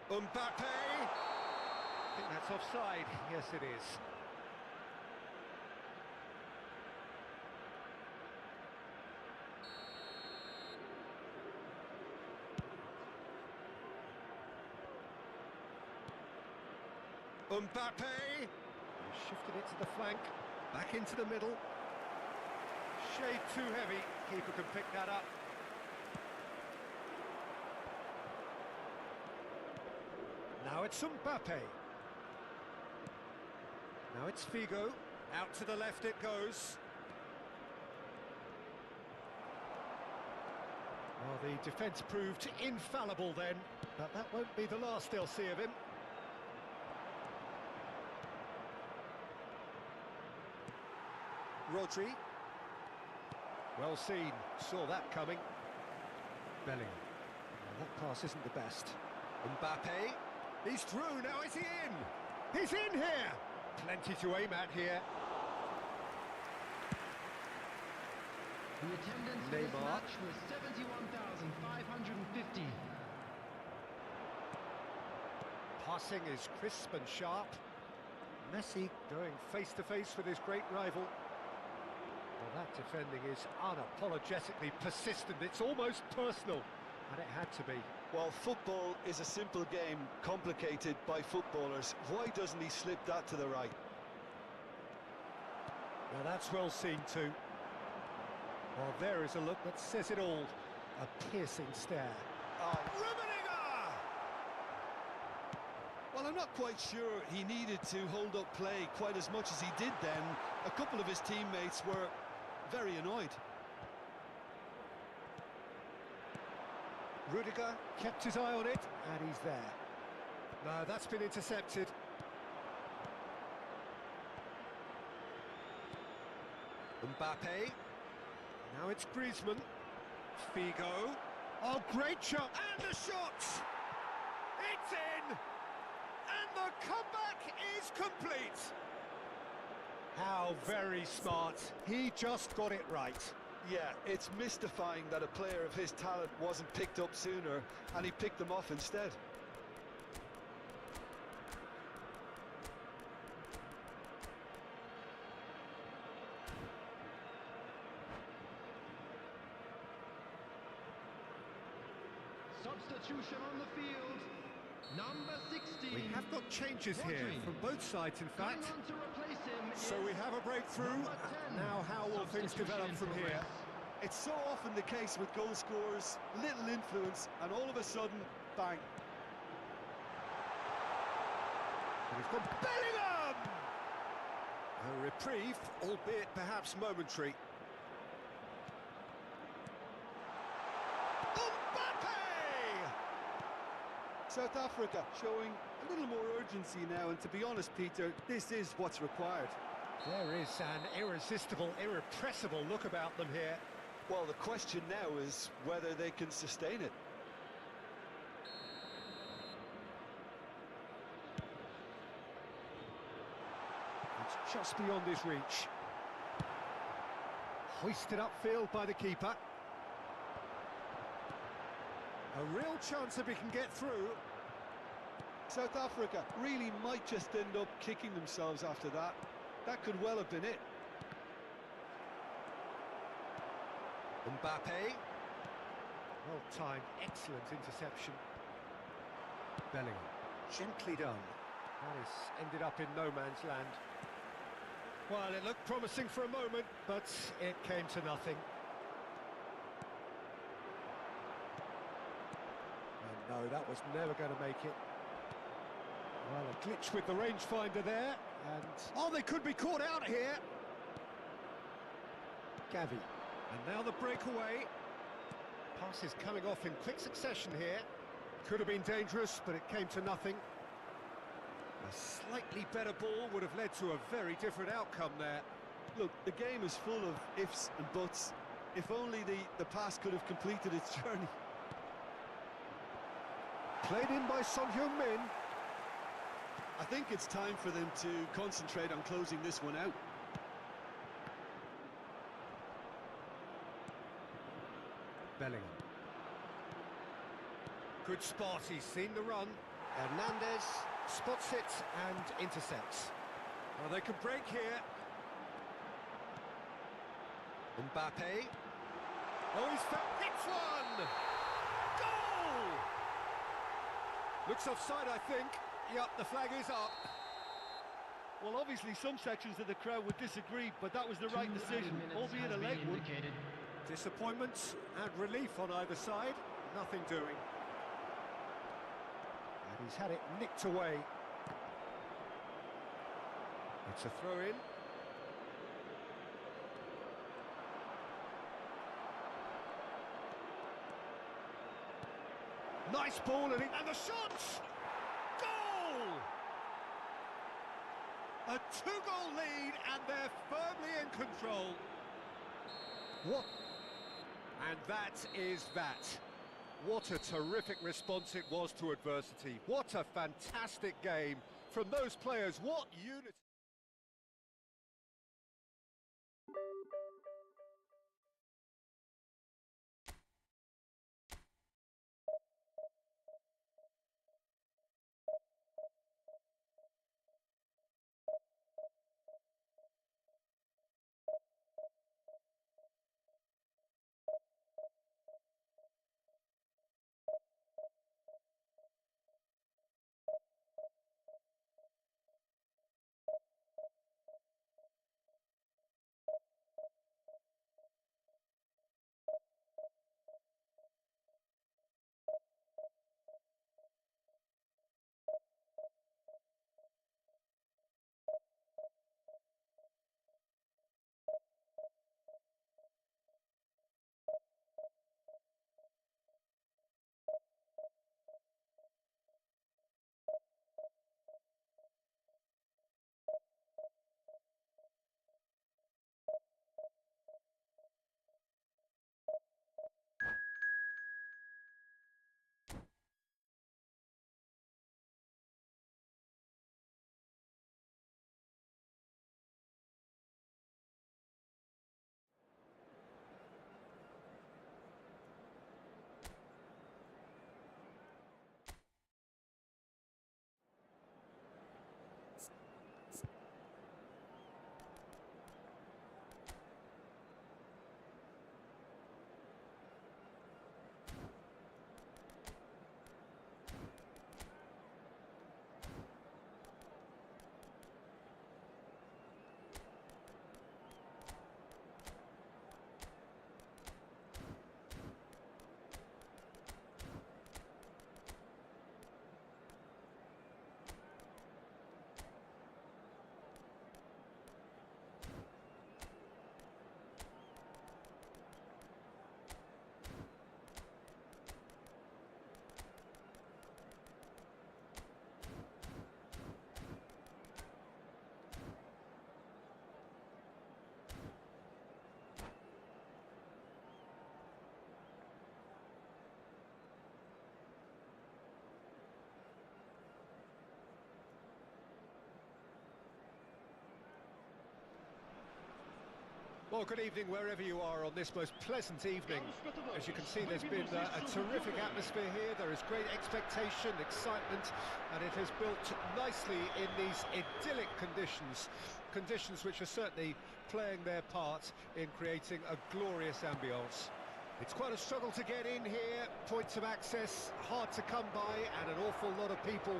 Mbappe! I think that's offside. Yes, it is. Mbappe! He shifted it to the flank. Back into the middle. Shade too heavy. Keeper can pick that up. Now it's Mbappe. Now it's Figo. Out to the left it goes. Well, the defence proved infallible then, but that won't be the last they'll see of him. Rodri. Well seen. Saw that coming. Bellingham. Well, that pass isn't the best. Mbappe. He's through, now is he in? He's in here! Plenty to aim at here. The attendance for this match was 71,550. Passing is crisp and sharp. Messi going face-to-face with his great rival. Well, that defending is unapologetically persistent. It's almost personal, and it had to be. Well, football is a simple game, complicated by footballers. Why doesn't he slip that to the right? Now that's well seen too. Well, there is a look that says it all. A piercing stare. Oh, Rummenigge! Well, I'm not quite sure he needed to hold up play quite as much as he did then. A couple of his teammates were very annoyed. Rudiger kept his eye on it, and he's there. No, that's been intercepted. Mbappe. Now it's Griezmann. Figo. Oh, great shot! And the shot! It's in! And the comeback is complete! How very smart. He just got it right. Yeah, it's mystifying that a player of his talent wasn't picked up sooner, and he picked them off instead. Substitution on the field. Number 16. We have got changes here from both sides, in fact. Coming on to replace him So we have a breakthrough. Now how will things develop from here? It's so often the case with goal scorers, little influence, and all of a sudden, bang. And he's got Bellingham! A reprieve, albeit perhaps momentary. South Africa showing a little more urgency now, and to be honest, Peter, this is what's required. There is an irresistible, irrepressible look about them here. Well, the question now is whether they can sustain it. It's just beyond his reach. Hoisted upfield by the keeper. A real chance if he can get through. South Africa really might just end up kicking themselves after that. That could well have been it. Mbappe. Well timed, excellent interception. Bellingham. Gently done. That has ended up in no man's land. Well, it looked promising for a moment, but it came to nothing. And no, that was never going to make it. Well, a glitch with the rangefinder there, and... oh, they could be caught out here! Gavi. And now the breakaway. Pass is coming off in quick succession here. Could have been dangerous, but it came to nothing. A slightly better ball would have led to a very different outcome there. Look, the game is full of ifs and buts. If only the pass could have completed its journey. Played in by Son Heung-min. I think it's time for them to concentrate on closing this one out. Bellingham. Good spot, he's seen the run. Hernandez spots it and intercepts. Well, they can break here. Mbappe. Oh, he's hits one! Goal! Looks offside, I think. Yep, the flag is up. Well, obviously some sections of the crowd would disagree, but that was the right decision, albeit a late one. Disappointment and relief on either side. Nothing doing. And he's had it nicked away. It's a throw-in. Nice ball, and the shot! Goal! A two-goal lead, and they're firmly in control. What? And that is that. What a terrific response it was to adversity. What a fantastic game from those players. What unity. Well, good evening wherever you are on this most pleasant evening. As you can see, there's been a terrific atmosphere here. There is great expectation, excitement, and it has built nicely in these idyllic conditions. Conditions which are certainly playing their part in creating a glorious ambience. It's quite a struggle to get in here, points of access hard to come by, and an awful lot of people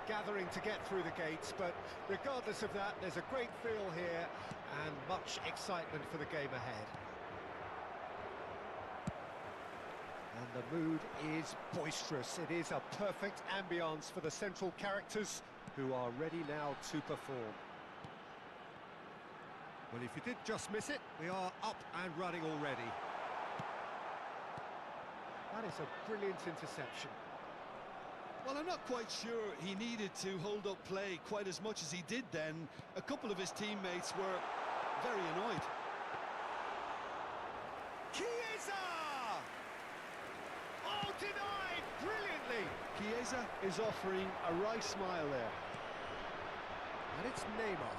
gathering to get through the gates, but regardless of that, there's a great feel here and much excitement for the game ahead. And the mood is boisterous. It is a perfect ambience for the central characters who are ready now to perform. Well, if you did just miss it, we are up and running already. That is a brilliant interception. Well, I'm not quite sure he needed to hold up play quite as much as he did then. A couple of his teammates were very annoyed. Chiesa! Oh, denied brilliantly! Chiesa is offering a wry smile there. And it's Neymar.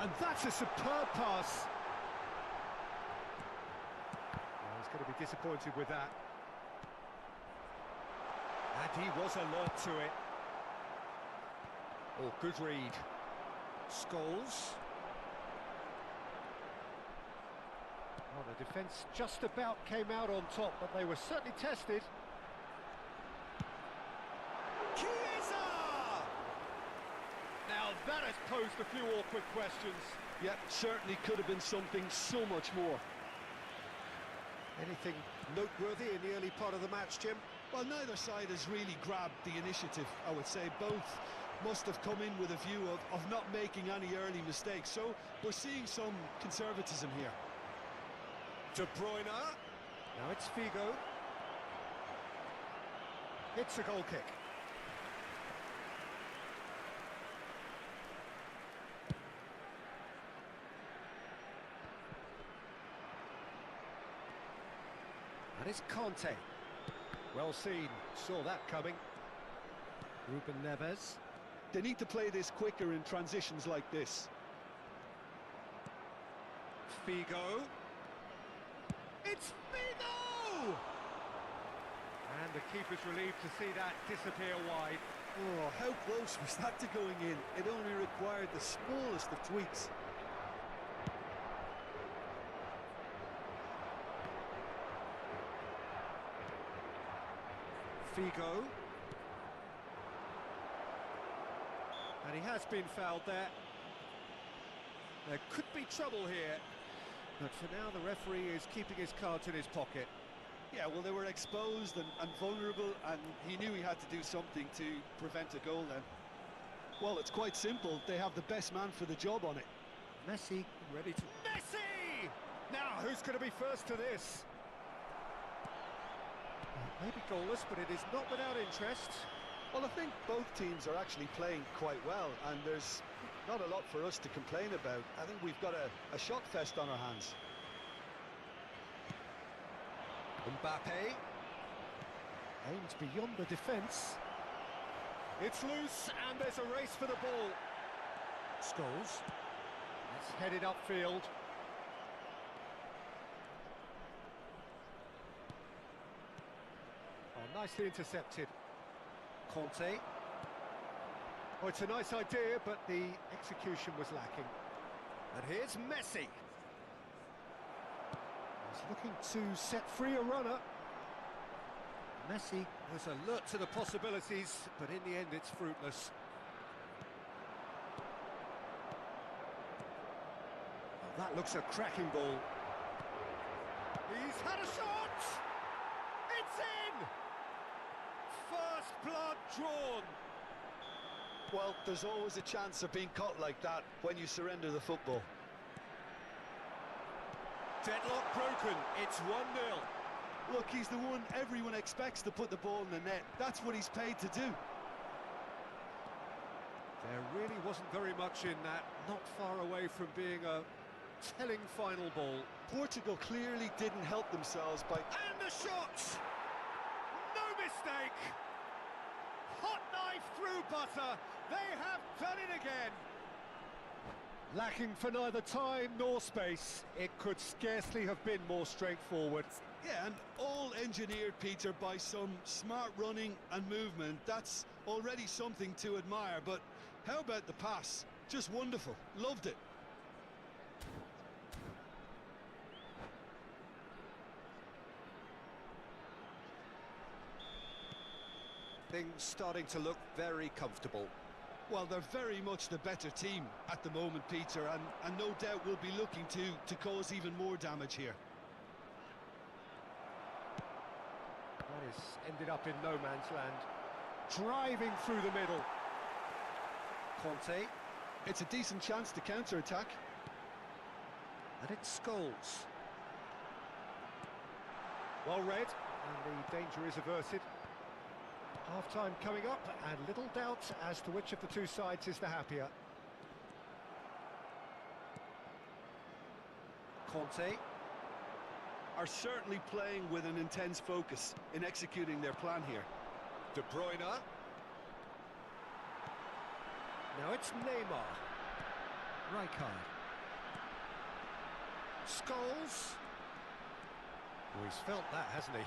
And that's a superb pass. Well, he's going to be disappointed with that. And he was alert to it. Oh, good read. Scholes. Well, the defence just about came out on top, but they were certainly tested. Chiesa! Now that has posed a few awkward questions. Yeah, certainly could have been something so much more. Anything noteworthy in the early part of the match, Jim? Well, neither side has really grabbed the initiative, I would say. Both must have come in with a view of not making any early mistakes. So we're seeing some conservatism here. De Bruyne. Now it's Figo. It's a goal kick. And it's Conte. Well seen, saw that coming. Ruben Neves. They need to play this quicker in transitions like this. Figo. It's Figo! And the keeper's relieved to see that disappear wide. Oh, how close was that to going in? It only required the smallest of tweaks. Figo. And he has been fouled there. There could be trouble here, but for now the referee is keeping his cards in his pocket. Yeah, well, they were exposed and vulnerable, and he knew he had to do something to prevent a goal then. Well, it's quite simple. They have the best man for the job on it. Messi ready to... Messi! Now, who's going to be first to this? Maybe goalless, but it is not without interest. Well, I think both teams are actually playing quite well, and there's not a lot for us to complain about. I think we've got a shot fest on our hands. Mbappe aims beyond the defence. It's loose, and there's a race for the ball. Scholes. It's headed upfield. Oh, nicely intercepted. Conte. Oh, it's a nice idea, but the execution was lacking. And here's Messi. He's looking to set free a runner. Messi was alert to the possibilities, but in the end it's fruitless. Oh, that looks a cracking ball. He's had a shot! It's in! First blood drawn. Well, there's always a chance of being caught like that when you surrender the football. Deadlock broken, it's 1-0. Look, he's the one everyone expects to put the ball in the net. That's what he's paid to do. There really wasn't very much in that, not far away from being a telling final ball. Portugal clearly didn't help themselves by... And the shot! No mistake! Hot knife through butter, they have done it again! Lacking for neither time nor space. It could scarcely have been more straightforward. Yeah, and all engineered, Peter, by some smart running and movement. That's already something to admire, but how about the pass? Just wonderful. Loved it. Things starting to look very comfortable. Well, they're very much the better team at the moment, Peter, and no doubt will be looking to cause even more damage here. That is ended up in no man's land. Driving through the middle. Conte. It's a decent chance to counter-attack. And it's Scholes. Well read, and the danger is averted. Half-time coming up, and little doubt as to which of the two sides is the happier. Conte. Are certainly playing with an intense focus in executing their plan here. De Bruyne. Now it's Neymar. Rijkaard. Scholes. Oh, he's felt that, hasn't he?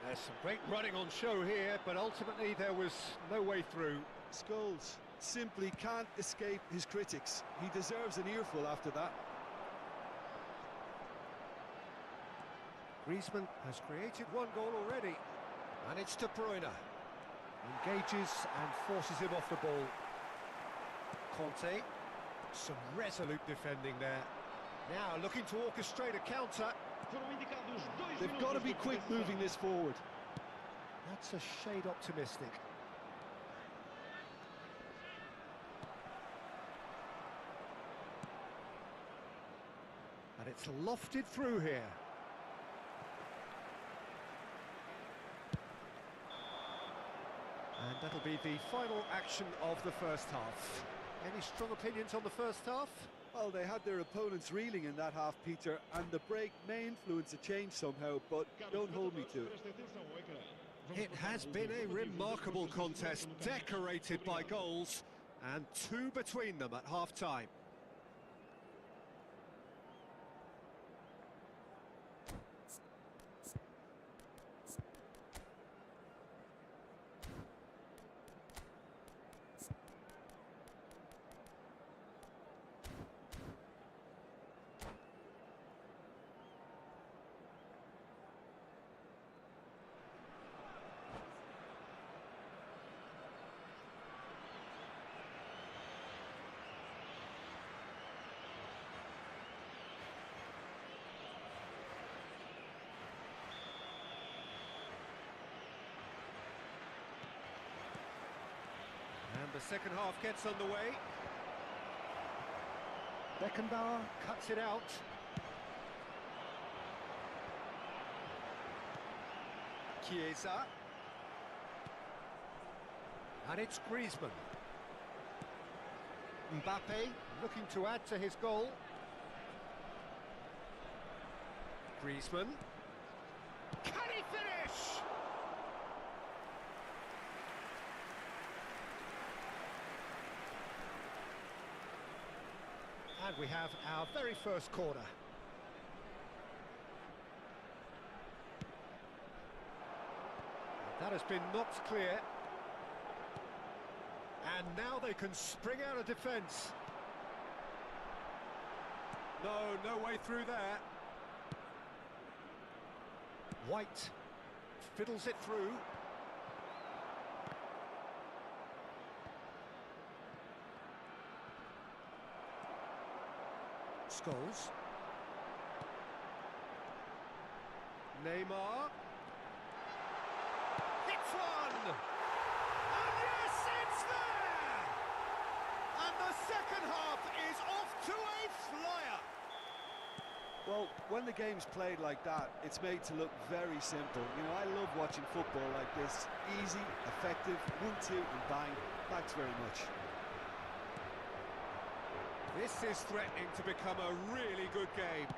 There's some great running on show here, but ultimately there was no way through. Scholes simply can't escape his critics. He deserves an earful after that. Griezmann has created one goal already. And it's De Bruyne. Engages and forces him off the ball. Conte. Some resolute defending there. Now looking to orchestrate a counter. They've got to be quick moving this forward. That's a shade optimistic. And it's lofted through here. And that'll be the final action of the first half. Any strong opinions on the first half? Well, they had their opponents reeling in that half, Peter, and the break may influence a change somehow, but don't hold me to it. It has been a remarkable contest, decorated by goals, and two between them at half-time. And the second half gets underway. Beckenbauer cuts it out. Chiesa. And it's Griezmann. Mbappe looking to add to his goal. Griezmann. Can he finish? And we have our very first corner. That has been knocked clear. And now they can spring out of defence. No way through there. White fiddles it through. Scholes. Neymar. Hits one! And yes, it's there! And the second half is off to a flyer! Well, when the game's played like that, it's made to look very simple. You know, I love watching football like this. Easy, effective, 1-2 and bang. Thanks very much. This is threatening to become a really good game.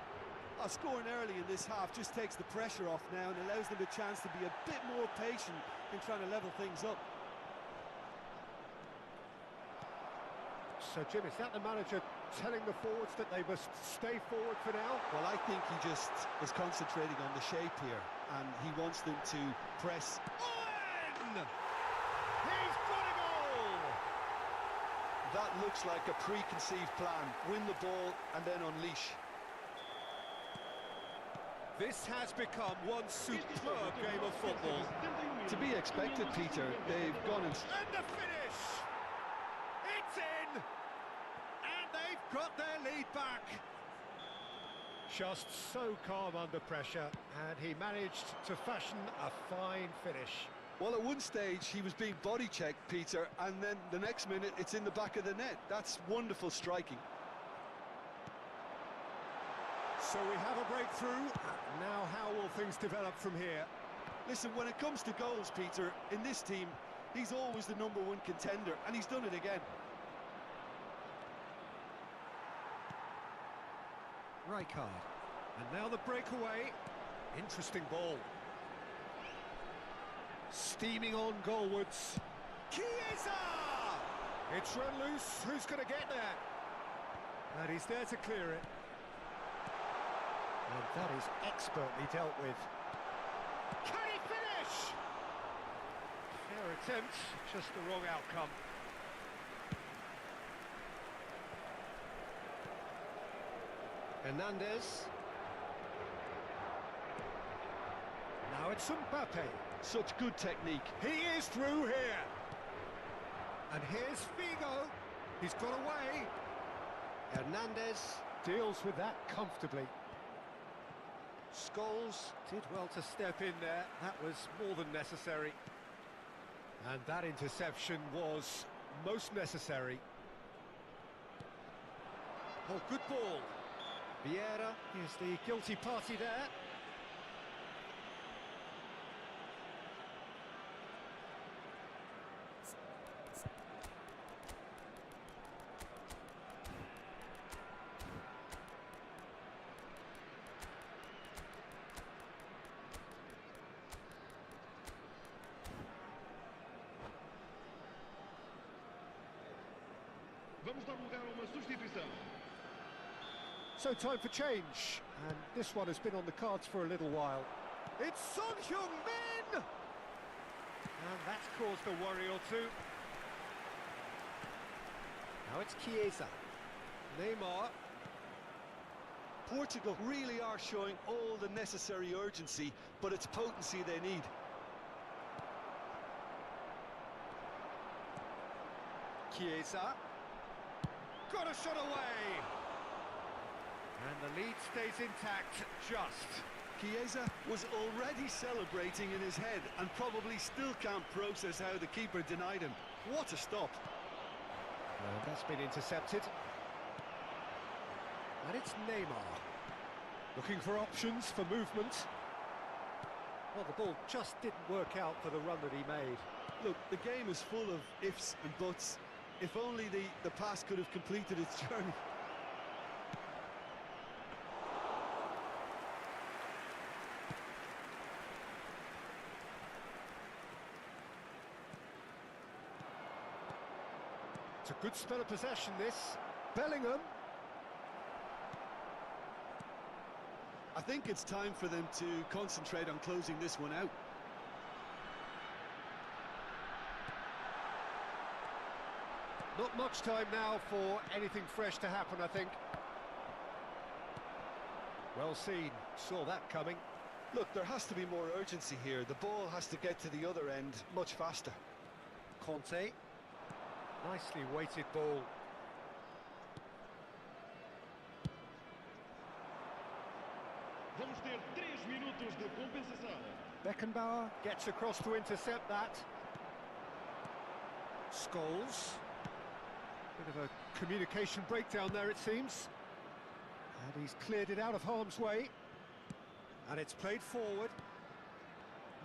Scoring early in this half just takes the pressure off now and allows them a chance to be a bit more patient in trying to level things up. So, Jim, is that the manager telling the forwards that they must stay forward for now? Well, I think he just is concentrating on the shape here, and he wants them to press. Owen! He's got a goal! That looks like a preconceived plan. Win the ball and then unleash. This has become one superb game of football. To be expected, Peter. They've gone and... And the finish! It's in! And they've got their lead back. Just so calm under pressure, and he managed to fashion a fine finish. Well, at one stage, he was being body-checked, Peter, and then the next minute, it's in the back of the net. That's wonderful striking. So we have a breakthrough. Now how will things develop from here? Listen, when it comes to goals, Peter, in this team, he's always the #1 contender, and he's done it again. Rijkaard. And now the breakaway. Interesting ball. Steaming on goalwards. Chiesa! It's run loose. Who's going to get there? And he's there to clear it. And that is expertly dealt with. Can he finish? Fair attempt, just the wrong outcome. Hernandez. Now it's Mbappe. Such good technique. He is through here. And here's Figo. He's got away. Hernandez deals with that comfortably. Scholes did well to step in there. That was more than necessary. And that interception was most necessary. Oh, good ball. Vieira is the guilty party there. Vamos dar lugar a uma substituição. So time for change, and this one has been on the cards for a little while. It's Son Heung-min! And that's caused a worry or two. Now it's Chiesa. Neymar. Portugal really are showing all the necessary urgency, but it's potency they need. Chiesa. Got a shot away! And the lead stays intact, just. Chiesa was already celebrating in his head and probably still can't process how the keeper denied him. What a stop. And that's been intercepted. And it's Neymar. Looking for options for movement. Well, the ball just didn't work out for the run that he made. Look, the game is full of ifs and buts. If only the pass could have completed its journey. It's a good spell of possession, this. Bellingham. I think it's time for them to concentrate on closing this one out. Not much time now for anything fresh to happen, I think. Well seen, saw that coming. Look, there has to be more urgency here. The ball has to get to the other end much faster. Conte. Nicely weighted ball. Vamos ter 3 minutos de compensação. Beckenbauer gets across to intercept that. Scholes. Bit of a communication breakdown there, it seems. And he's cleared it out of harm's way. And it's played forward.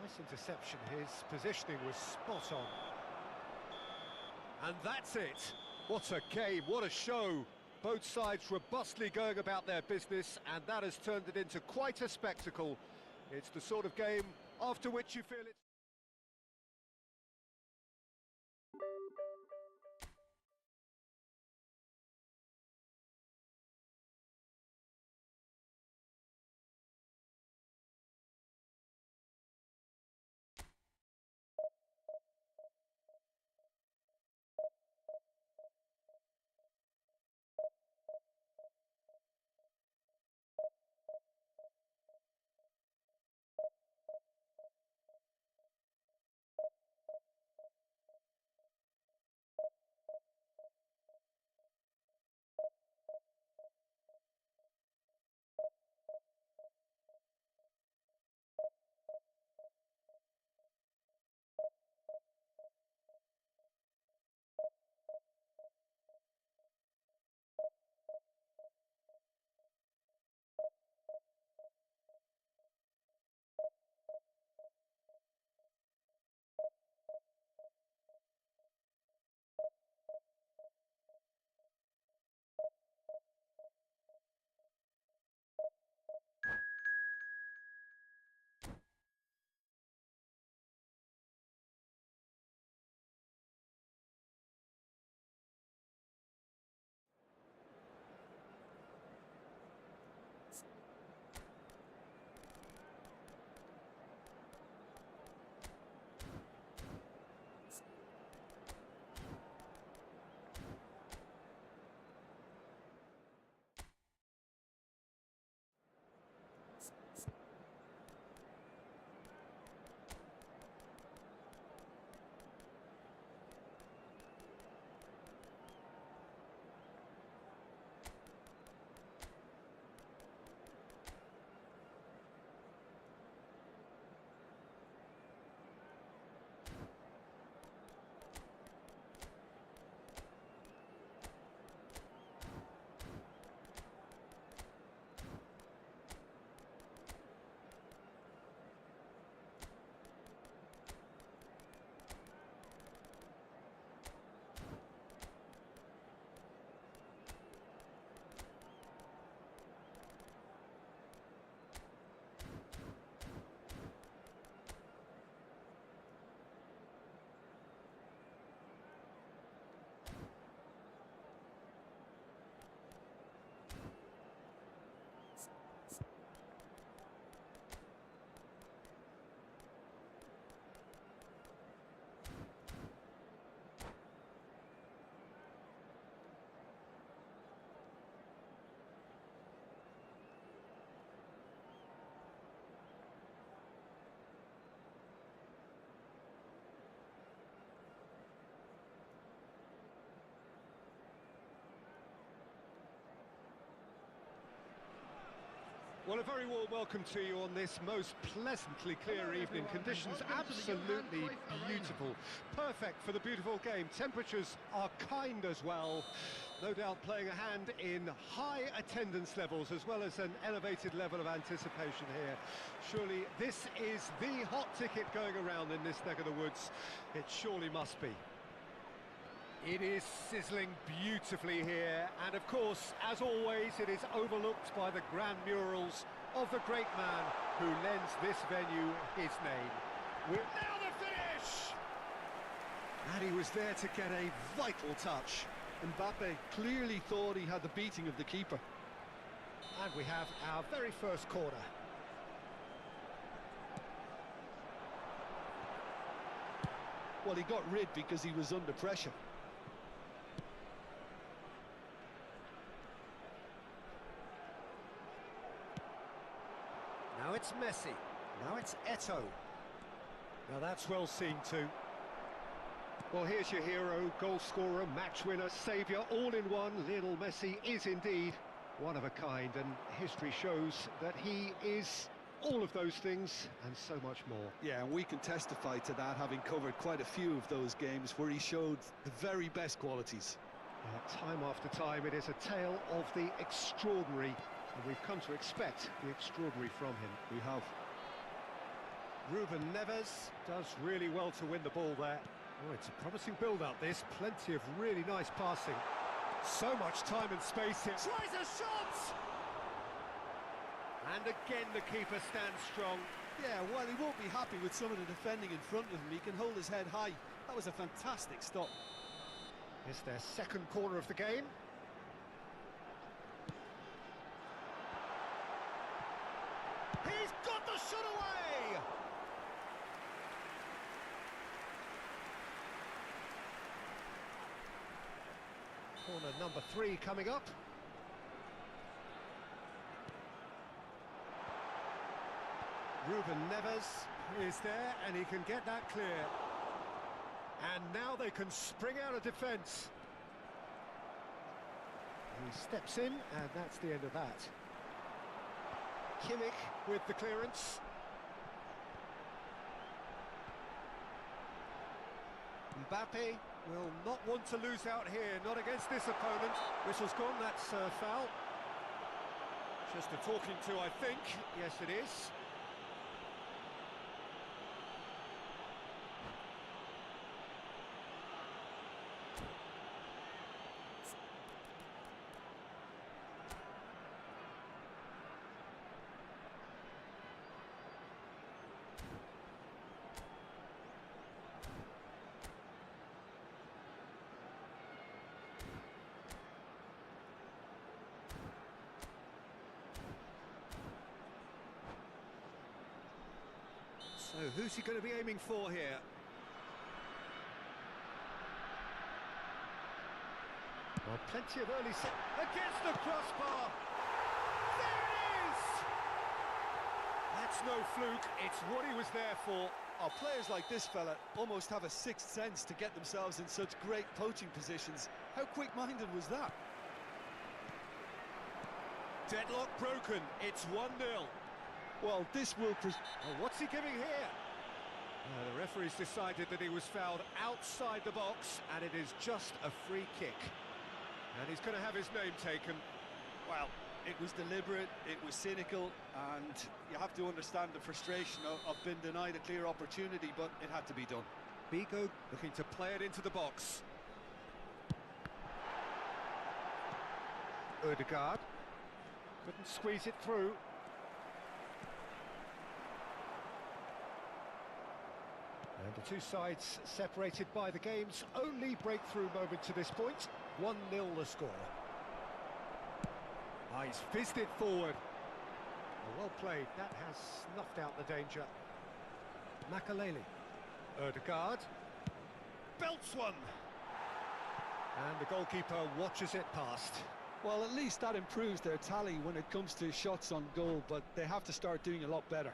Nice interception. His positioning was spot on. And that's it. What a game, what a show. Both sides robustly going about their business, and that has turned it into quite a spectacle. It's the sort of game after which you feel it's... Well, a very warm welcome to you on this most pleasantly clear evening. Conditions absolutely beautiful. Perfect for the beautiful game. Temperatures are kind as well. No doubt playing a hand in high attendance levels as well as an elevated level of anticipation here. Surely this is the hot ticket going around in this neck of the woods. It surely must be. It is sizzling beautifully here, and of course, as always, it is overlooked by the grand murals of the great man who lends this venue his name. Now the finish! And he was there to get a vital touch. Mbappe clearly thought he had the beating of the keeper. And we have our very first corner. Well, he got rid because he was under pressure. Now it's Messi. Now it's Eto'o. Now that's well seen too. Well, here's your hero, goal scorer, match winner, saviour, all in one. Lionel Messi is indeed one of a kind, and history shows that he is all of those things and so much more. Yeah, and we can testify to that, having covered quite a few of those games where he showed the very best qualities. Time after time, it is a tale of the extraordinary, and we've come to expect the extraordinary from him. We have. Ruben Neves does really well to win the ball there. Oh, it's a promising build-up, this. Plenty of really nice passing. So much time and space here. Tries a shot! And again, the keeper stands strong. Yeah, well, he won't be happy with some of the defending in front of him. He can hold his head high. That was a fantastic stop. It's their second corner of the game. He's got the shot away! Corner number 3 coming up. Ruben Neves is there, and he can get that clear. And now they can spring out of defence. He steps in, and that's the end of that. Kimmich with the clearance. Mbappe will not want to lose out here, not against this opponent. Whistle's gone, that's a foul. Just a talking to, I think. Yes, it is. So who's he going to be aiming for here? Well, plenty of early set against the crossbar. There it is! That's no fluke, it's what he was there for. Oh, players like this fella almost have a sixth sense to get themselves in such great poaching positions. How quick-minded was that? Deadlock broken, it's 1-0. Well, this will... Oh, what's he giving here? The referee's decided that he was fouled outside the box, and it is just a free kick. And he's going to have his name taken. Well, it was deliberate, it was cynical, and you have to understand the frustration of being denied a clear opportunity, but it had to be done. Figo looking to play it into the box. Odegaard couldn't squeeze it through. And the two sides separated by the game's only breakthrough moment to this point. 1-0 the score. He's fizzed it forward. Well played, that has snuffed out the danger. Makaleli. Odegaard. Belts one. And the goalkeeper watches it past. Well, at least that improves their tally when it comes to shots on goal, but they have to start doing a lot better.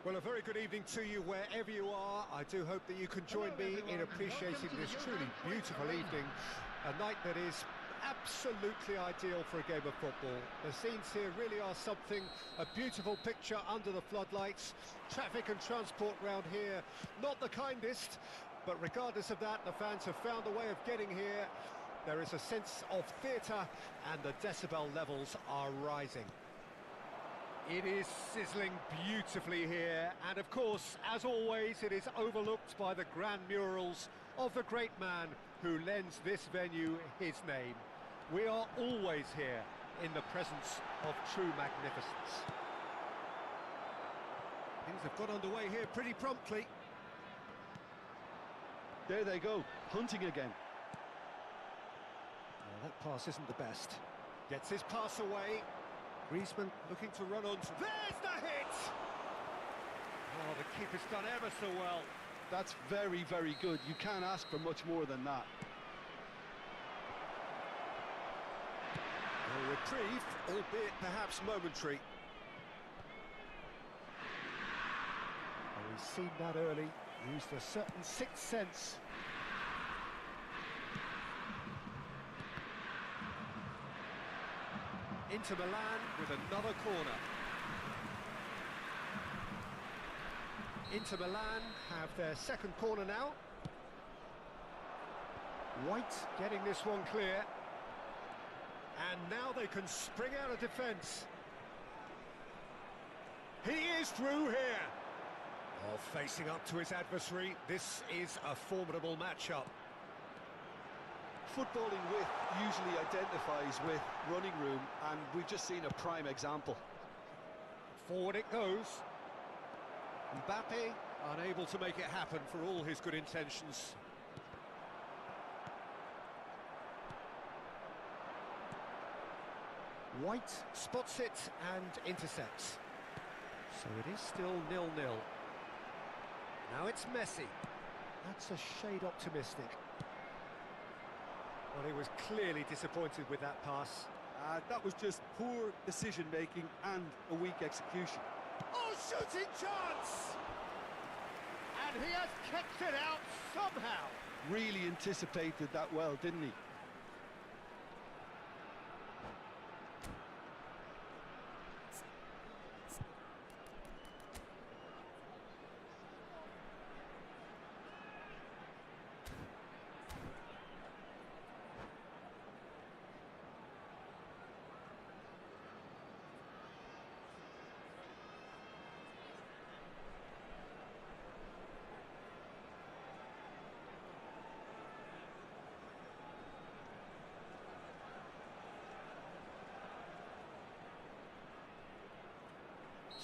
Well, a very good evening to you wherever you are. I do hope that you can join me in appreciating this truly beautiful evening. A night that is absolutely ideal for a game of football. The scenes here really are something, a beautiful picture under the floodlights. Traffic and transport round here, not the kindest, but regardless of that, the fans have found a way of getting here. There is a sense of theatre and the decibel levels are rising. It is sizzling beautifully here, and of course, as always, it is overlooked by the grand murals of the great man who lends this venue his name. We are always here in the presence of true magnificence. Things have got underway here pretty promptly. There they go, hunting again. Well, that pass isn't the best. Gets his pass away. Griezmann looking to run on. There's the hit! Oh, the keeper's done ever so well. That's very, very good. You can't ask for much more than that. A reprieve, albeit perhaps momentary. Well, we've seen that early. Used a certain sixth sense. Into Milan with another corner. Inter Milan have their second corner now. White getting this one clear. And now they can spring out of defence. He is through here. Oh, facing up to his adversary, this is a formidable matchup. Footballing width usually identifies with running room, and we've just seen a prime example. Forward it goes. Mbappe unable to make it happen for all his good intentions. White spots it and intercepts. So it is still 0-0. Now it's Messi. That's a shade optimistic. Well, he was clearly disappointed with that pass. That was just poor decision-making and a weak execution. Oh, shooting chance! And he has kicked it out somehow. Really anticipated that well, didn't he?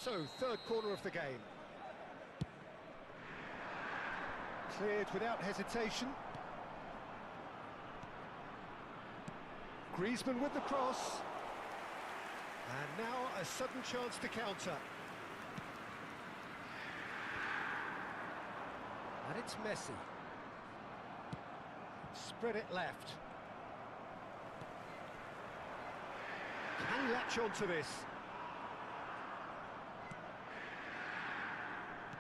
So, third corner of the game. Cleared without hesitation. Griezmann with the cross. And now a sudden chance to counter. And it's Messi. Spread it left. Can he latch onto this?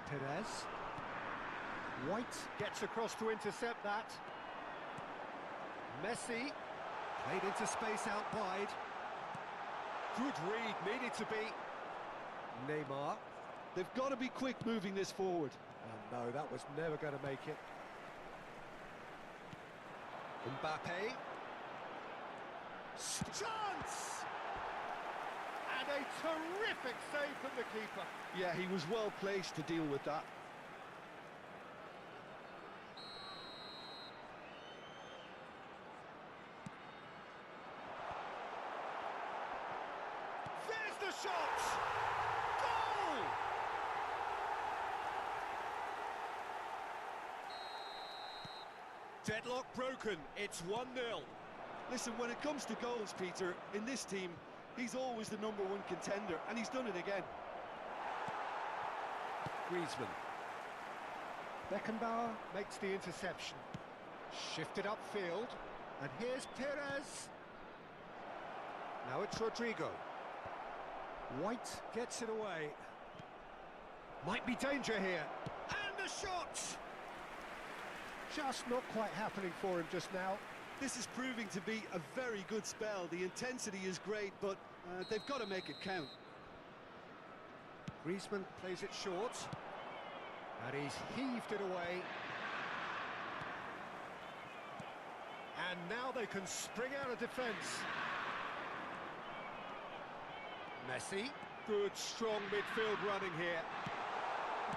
Perez. White gets across to intercept that. Messi played into space out wide. Good read, needed to be. Neymar. They've got to be quick moving this forward. Oh no, that was never going to make it. Mbappe. Chance! And a terrific save from the keeper. Yeah, he was well placed to deal with that. There's the shot! Goal! Deadlock broken, it's 1-0. Listen, when it comes to goals, Peter, in this team, he's always the #1 contender, and he's done it again. Griezmann. Beckenbauer makes the interception. Shifted upfield. And here's Perez. Now it's Rodrigo. White gets it away. Might be danger here. And the shot! Just not quite happening for him just now. This is proving to be a very good spell. The intensity is great, but they've got to make it count. Griezmann plays it short. And he's heaved it away. And now they can spring out of defence. Messi. Good, strong midfield running here.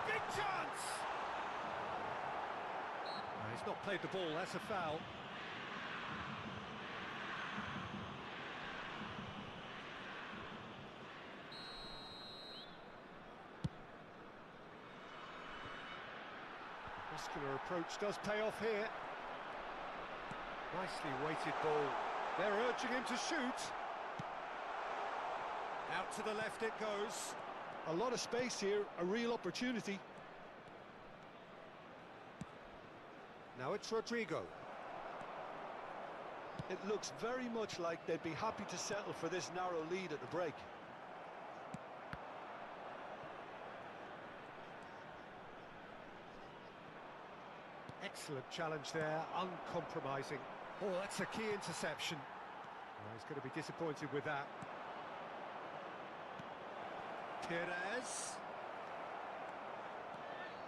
Big chance! No, he's not played the ball, that's a foul. Muscular approach does pay off here. Nicely weighted ball. They're urging him to shoot. Out to the left it goes. A lot of space here, a real opportunity. Now it's Rodrigo. It looks very much like they'd be happy to settle for this narrow lead at the break. Excellent challenge there, uncompromising. Oh, that's a key interception. Well, he's going to be disappointed with that.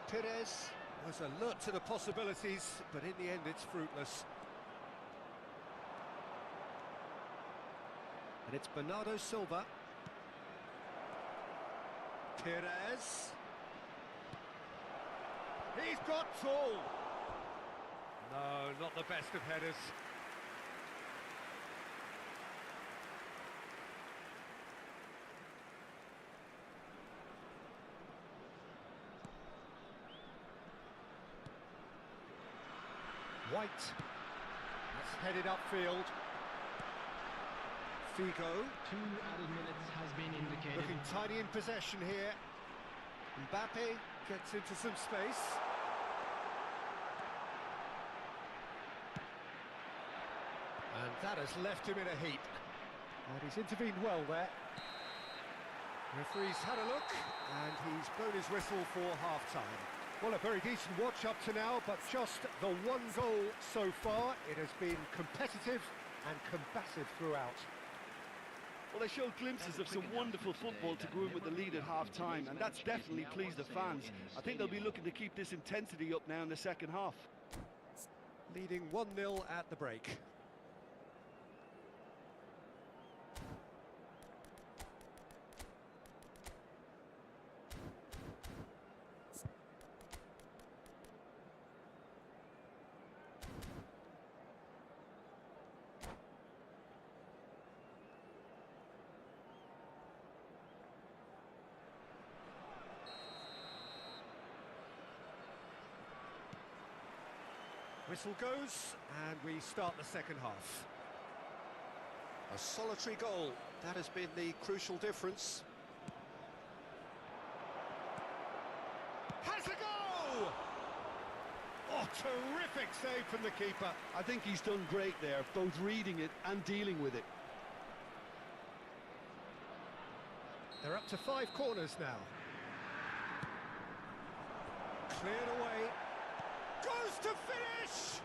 Perez was alert to the possibilities, but in the end it's fruitless. And it's Bernardo Silva. Perez. He's got tall. No, not the best of headers. White. That's headed upfield. Figo. 2 added minutes has been indicated. Looking tidy in possession here. Mbappe gets into some space. And that has left him in a heap. And he's intervened well there. Referee's had a look, and he's blown his whistle for half-time. Well, a very decent watch up to now, but just the one goal so far. It has been competitive and combative throughout. Well, they showed glimpses of some wonderful football to go in with the lead at half-time, and that's definitely pleased the fans. I think they'll be looking to keep this intensity up now in the second half. Leading 1-0 at the break. Whistle goes, and we start the second half. A solitary goal, that has been the crucial difference. Has a go! Oh, terrific save from the keeper. I think he's done great there, both reading it and dealing with it. They're up to 5 corners now. Cleared away. Goes to finish!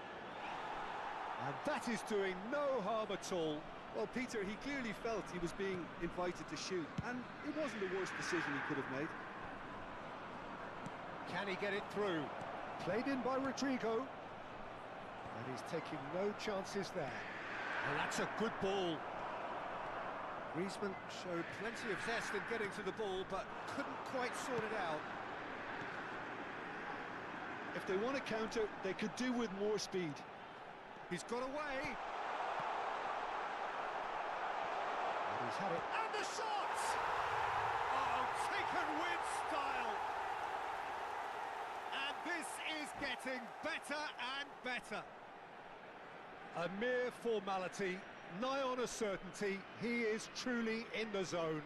And that is doing no harm at all. Well, Peter, he clearly felt he was being invited to shoot, and it wasn't the worst decision he could have made. Can he get it through? Played in by Rodrigo. And he's taking no chances there. And that's a good ball. Griezmann showed plenty of zest in getting to the ball, but couldn't quite sort it out. If they want to counter, they could do with more speed. He's got away. And he's had it. And the shot! Oh, taken with style. And this is getting better and better. A mere formality, nigh on a certainty. He is truly in the zone.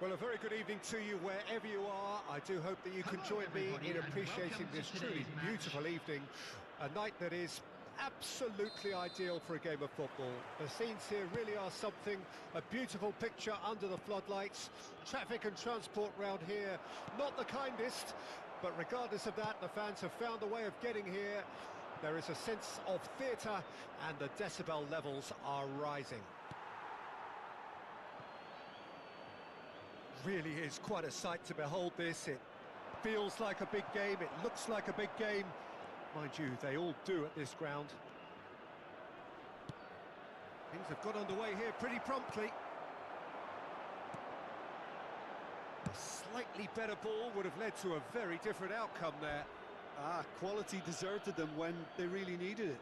Well, a very good evening to you wherever you are. I do hope that you can join me in appreciating this truly beautiful evening, a night that is absolutely ideal for a game of football. The scenes here really are something, a beautiful picture under the floodlights. Traffic and transport round here, not the kindest, but regardless of that, the fans have found a way of getting here. There is a sense of theatre and the decibel levels are rising. Really is quite a sight to behold this. It feels like a big game, it looks like a big game. Mind you, they all do at this ground. Things have got underway here pretty promptly. A slightly better ball would have led to a very different outcome there. Quality deserted them when they really needed it.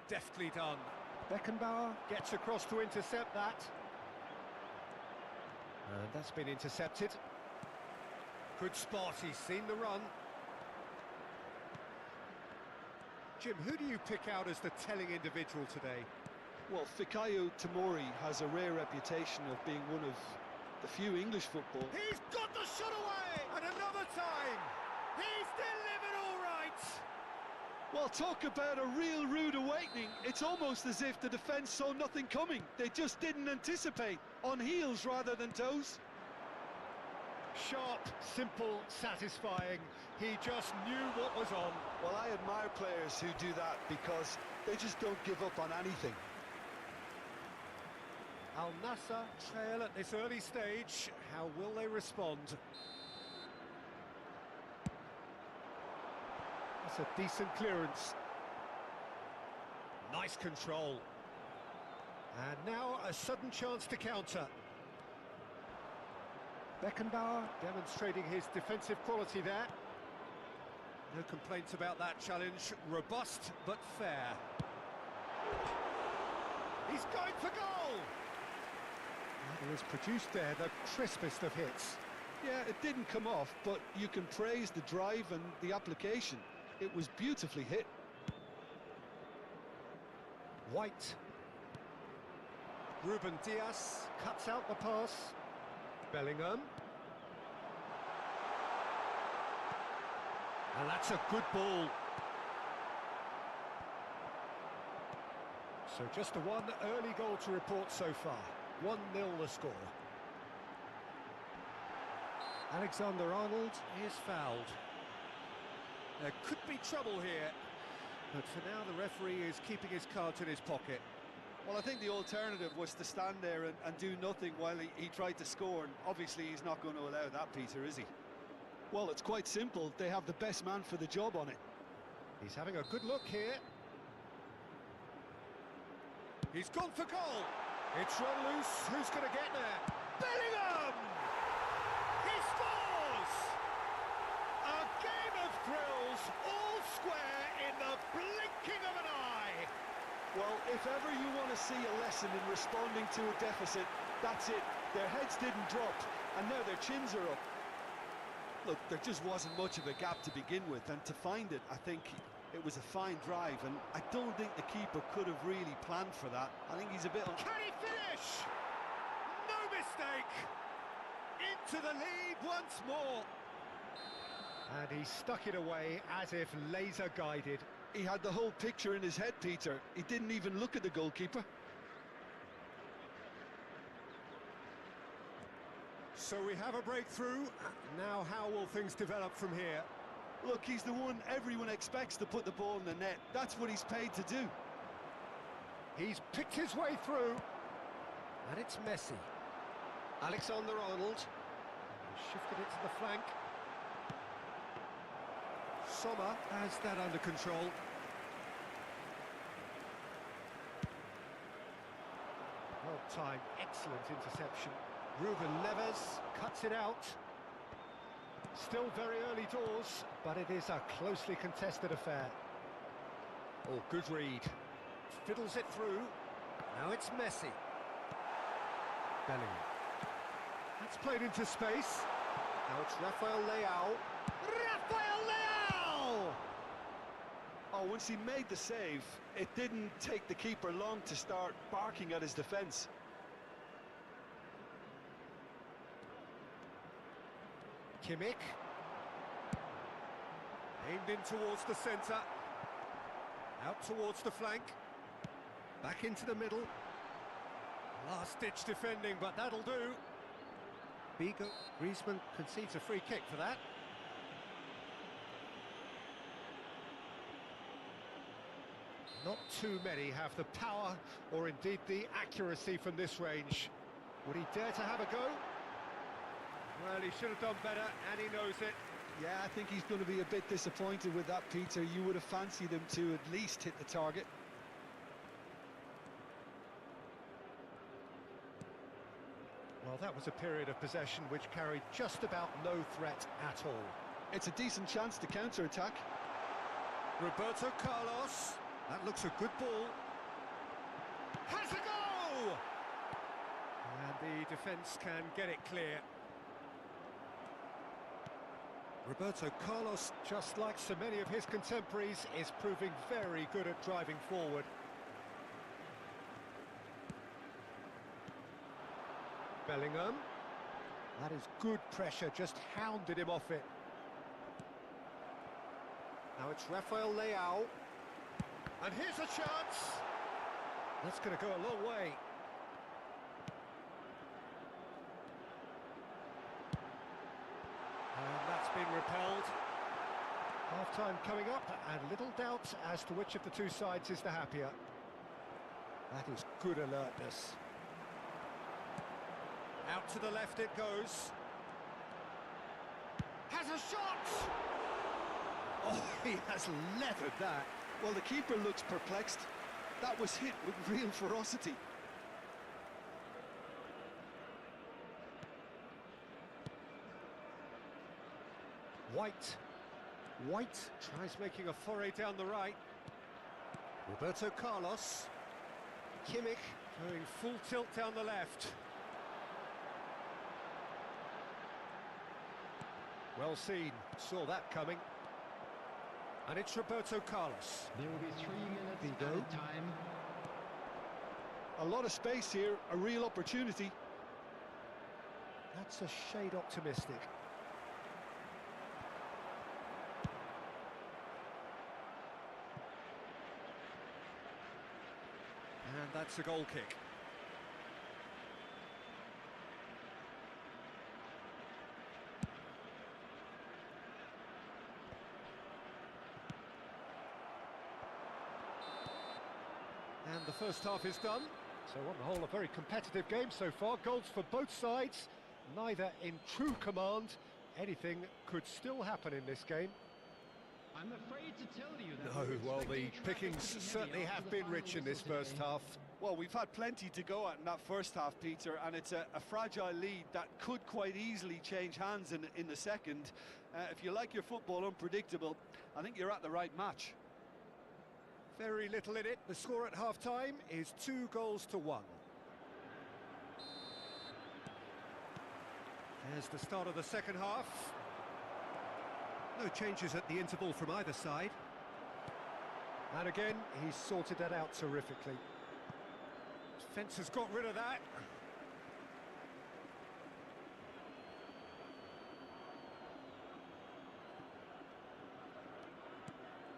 Deftly done. Beckenbauer gets across to intercept that. And that's been intercepted. Good spot, he's seen the run. Jim, who do you pick out as the telling individual today? Well, Fikayo Tomori has a rare reputation of being one of the few English football. He's got the shot away! And another time! He's delivered all right! Well, talk about a real rude awakening. It's almost as if the defence saw nothing coming. They just didn't anticipate. On heels rather than toes. Sharp, simple, satisfying. He just knew what was on. Well, I admire players who do that because they just don't give up on anything. Al Nassr trail at this early stage. How will they respond? That's a decent clearance. Nice control. And now a sudden chance to counter. Beckenbauer demonstrating his defensive quality there. No complaints about that challenge. Robust but fair. He's going for goal! He has produced there the crispest of hits. Yeah, it didn't come off, but you can praise the drive and the application. It was beautifully hit. White. Ruben Diaz cuts out the pass. Bellingham. And that's a good ball. So just a one early goal to report so far. 1-0 the score. Alexander-Arnold is fouled. There could be trouble here, but for now the referee is keeping his cards in his pocket. Well, I think the alternative was to stand there and do nothing while he tried to score, and obviously he's not going to allow that, Peter, is he? Well, it's quite simple. They have the best man for the job on it. He's having a good look here. He's gone for goal. It's run loose. Who's going to get there? Bellingham! He scores! A game of thrills, all square in the blinking of an eye. Well, if ever you want to see a lesson in responding to a deficit, that's it. Their heads didn't drop, and now their chins are up. Look, there just wasn't much of a gap to begin with, and to find it, I think it was a fine drive, and I don't think the keeper could have really planned for that. I think he's a bit... Can he finish? No mistake! Into the lead once more. And he stuck it away as if laser-guided. He had the whole picture in his head, Peter. He didn't even look at the goalkeeper. So we have a breakthrough. Now how will things develop from here? Look, he's the one everyone expects to put the ball in the net. That's what he's paid to do. He's picked his way through. And it's Messi. Alexander-Arnold. Shifted it to the flank. Sommer has that under control. Well timed, excellent interception. Ruben Neves cuts it out. Still very early doors, but it is a closely contested affair. Oh, good read. Fiddles it through. Now it's Messi. Bellingham. That's played into space. Now it's Rafael Leao. Rafael Leao! Oh, once he made the save, it didn't take the keeper long to start barking at his defence. Kimmich. Aimed in towards the centre. Out towards the flank. Back into the middle. Last-ditch defending, but that'll do. Figo. Griezmann concedes a free kick for that. Not too many have the power or indeed the accuracy from this range. Would he dare to have a go? Well, he should have done better, and he knows it. Yeah, I think he's going to be a bit disappointed with that, Peter. You would have fancied him to at least hit the target. Well, that was a period of possession which carried just about no threat at all. It's a decent chance to counter-attack. Roberto Carlos. That looks a good ball. Has a go! And the defence can get it clear. Roberto Carlos, just like so many of his contemporaries, is proving very good at driving forward. Bellingham. That is good pressure, just hounded him off it. Now it's Rafael Leao. And here's a chance! That's going to go a long way. And that's been repelled. Half-time coming up, and little doubt as to which of the two sides is the happier. That is good alertness. Out to the left it goes. Has a shot! Oh, he has leathered that. Well, the keeper looks perplexed. That was hit with real ferocity. White tries making a foray down the right. Roberto Carlos. Kimmich going full tilt down the left. Well seen, saw that coming. And it's Roberto Carlos. There will be 3 minutes Figo. added time. A lot of space here, a real opportunity. That's a shade optimistic. And that's a goal kick. And the first half is done. So on the whole, a very competitive game so far. Goals for both sides, neither in true command. Anything could still happen in this game. I'm afraid to tell you that. No, we're well, the expecting traffic pickings to be heavy certainly after have the been final rich in this whistle first today. half. Well, we've had plenty to go at in that first half, Peter, and it's a fragile lead that could quite easily change hands in the second. If you like your football unpredictable, I think you're at the right match. Very little in it. The score at half-time is 2-1. There's the start of the second half. No changes at the interval from either side. And again, he's sorted that out terrifically. Defence has got rid of that.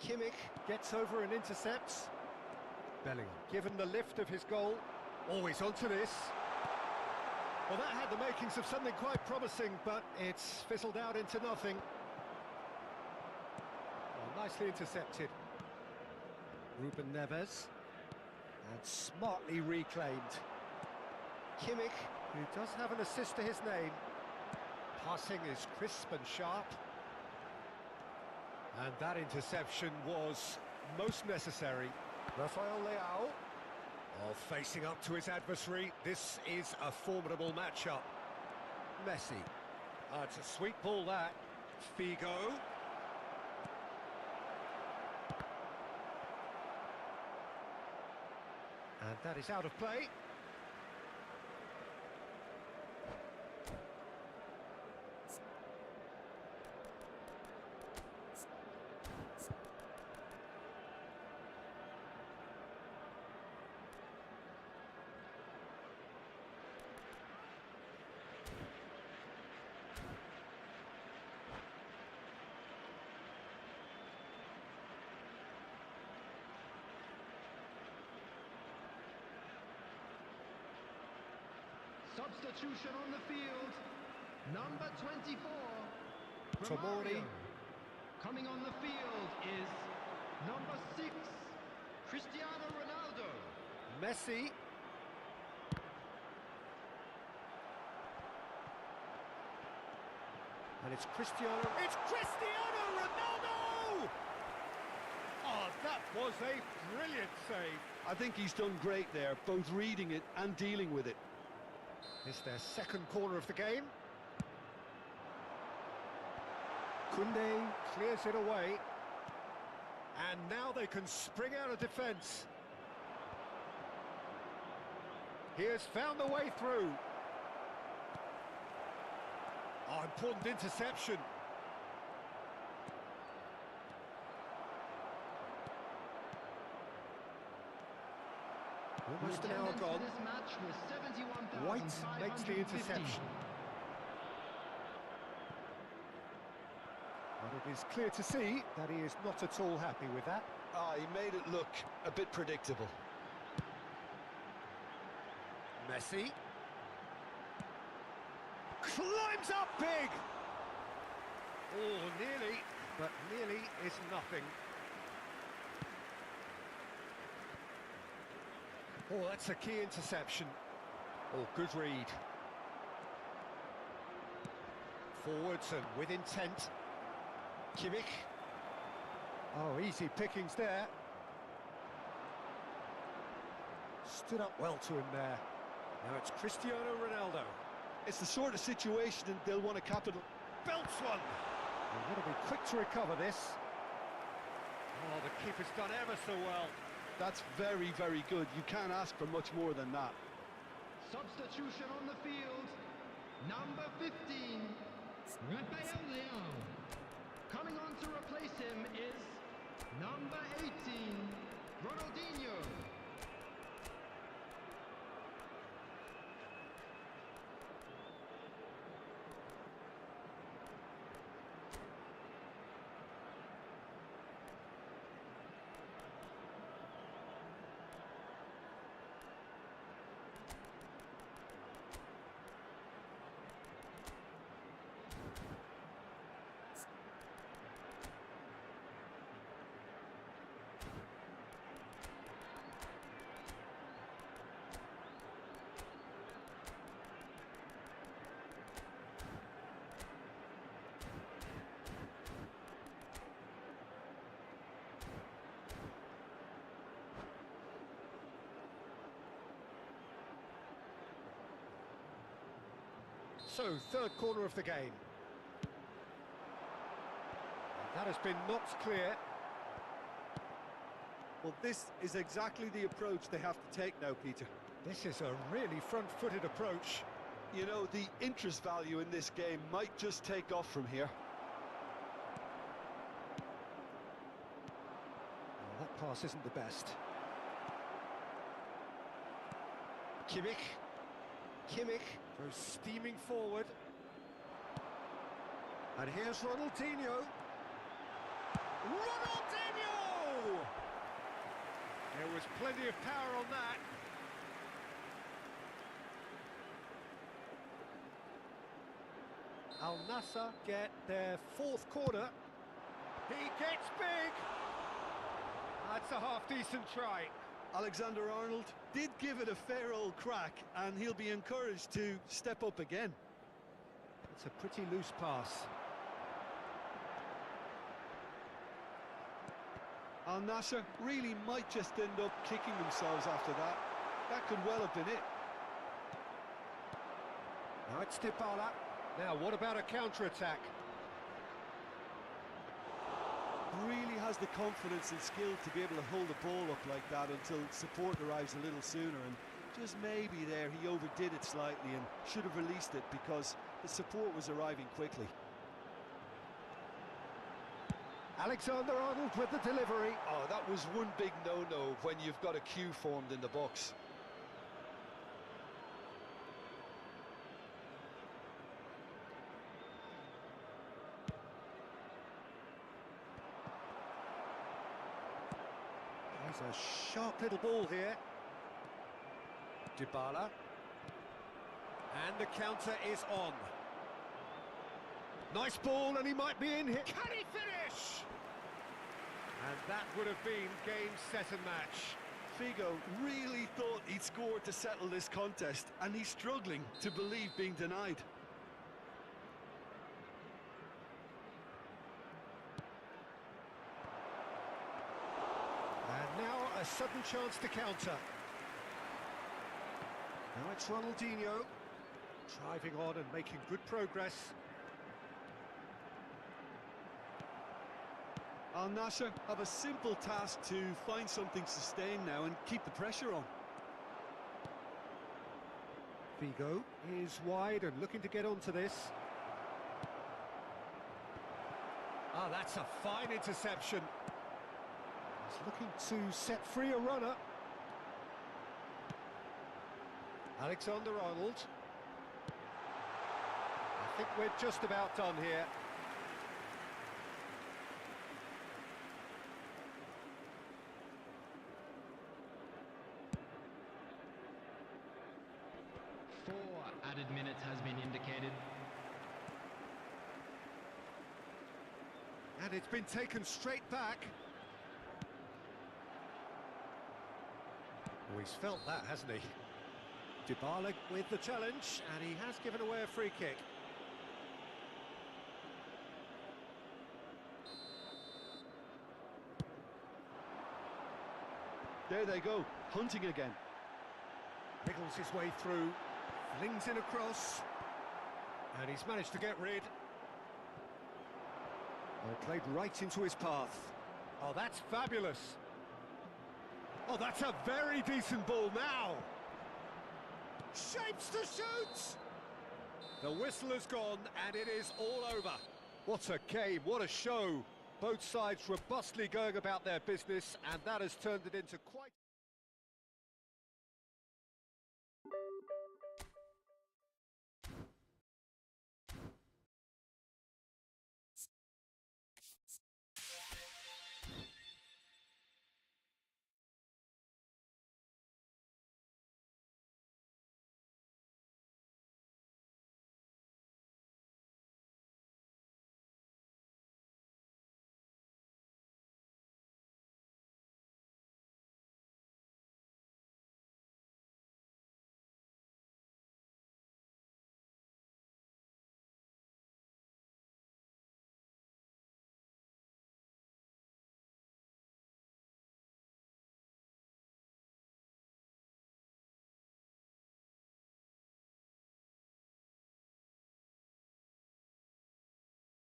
Kimmich gets over and intercepts. Bellingham, given the lift of his goal, always onto this. Well, that had the makings of something quite promising, but it's fizzled out into nothing. Well, nicely intercepted. Ruben Neves. And smartly reclaimed. Kimmich, who does have an assist to his name. Passing is crisp and sharp. And that interception was most necessary. Rafael Leao. Oh, facing up to his adversary. This is a formidable matchup. Messi. Oh, it's a sweet ball, that. Figo. And that is out of play. Substitution on the field. Number 24. Tomori. Coming on the field is number 6. Cristiano Ronaldo. Messi. And it's Cristiano. It's Cristiano Ronaldo! Oh, that was a brilliant save. I think he's done great there, both reading it and dealing with it. It's their second corner of the game. Koundé clears it away. And now they can spring out of defence. He has found the way through. Oh, important interception. Almost an hour gone. White makes the interception. But it is clear to see that he is not at all happy with that. He made it look a bit predictable. Messi. Climbs up big! Oh, nearly, but nearly is nothing. Oh, that's a key interception. Oh, good read. Forwards and with intent. Kimmich. Oh, easy pickings there. Stood up well to him there. Now it's Cristiano Ronaldo. It's the sort of situation that they'll want to capital. Belts one! They've got to be quick to recover this. Oh, the keeper's done ever so well. That's very, very good. You can't ask for much more than that. Substitution on the field. Number 15. Rafael Leão. Coming on to replace him is number 18. Ronaldinho. So, third corner of the game. And that has been knocked clear. Well, this is exactly the approach they have to take now, Peter. This is a really front-footed approach. You know, the interest value in this game might just take off from here. Well, that pass isn't the best. Kimmich. Kimmich goes steaming forward. And here's Ronaldinho. Ronaldinho! There was plenty of power on that. Al Nassr get their fourth corner. He gets big. That's a half-decent try. Alexander-Arnold did give it a fair old crack, and he'll be encouraged to step up again. It's a pretty loose pass. Al Nassr really might just end up kicking themselves after that. That could well have been it. Now it's Dybala. Now, what about a counter-attack? Really has the confidence and skill to be able to hold the ball up like that until support arrives a little sooner, and just maybe there he overdid it slightly and should have released it because the support was arriving quickly. Alexander-Arnold with the delivery. Oh, that was one big no-no when you've got a queue formed in the box. There's a sharp little ball here. Dybala. And the counter is on. Nice ball, and he might be in here. Can he finish? And that would have been game, set and match. Figo really thought he'd scored to settle this contest, and he's struggling to believe being denied. And now a sudden chance to counter. Now it's Ronaldinho, driving on and making good progress. Al Nassr have a simple task to find something sustained now and keep the pressure on. Figo is wide and looking to get onto this. Ah, that's a fine interception. He's looking to set free a runner. Alexander-Arnold. I think we're just about done here. Added minutes has been indicated. And it's been taken straight back. Oh, he's felt that, hasn't he? Dybala with the challenge, and he has given away a free kick. There they go, hunting again. Wriggles his way through. Flings in across, and he's managed to get rid. Oh, played right into his path. Oh, that's fabulous. Oh, that's a very decent ball now. Shapes to shoot. The whistle has gone, and it is all over. What a game, what a show. Both sides robustly going about their business, and that has turned it into quite...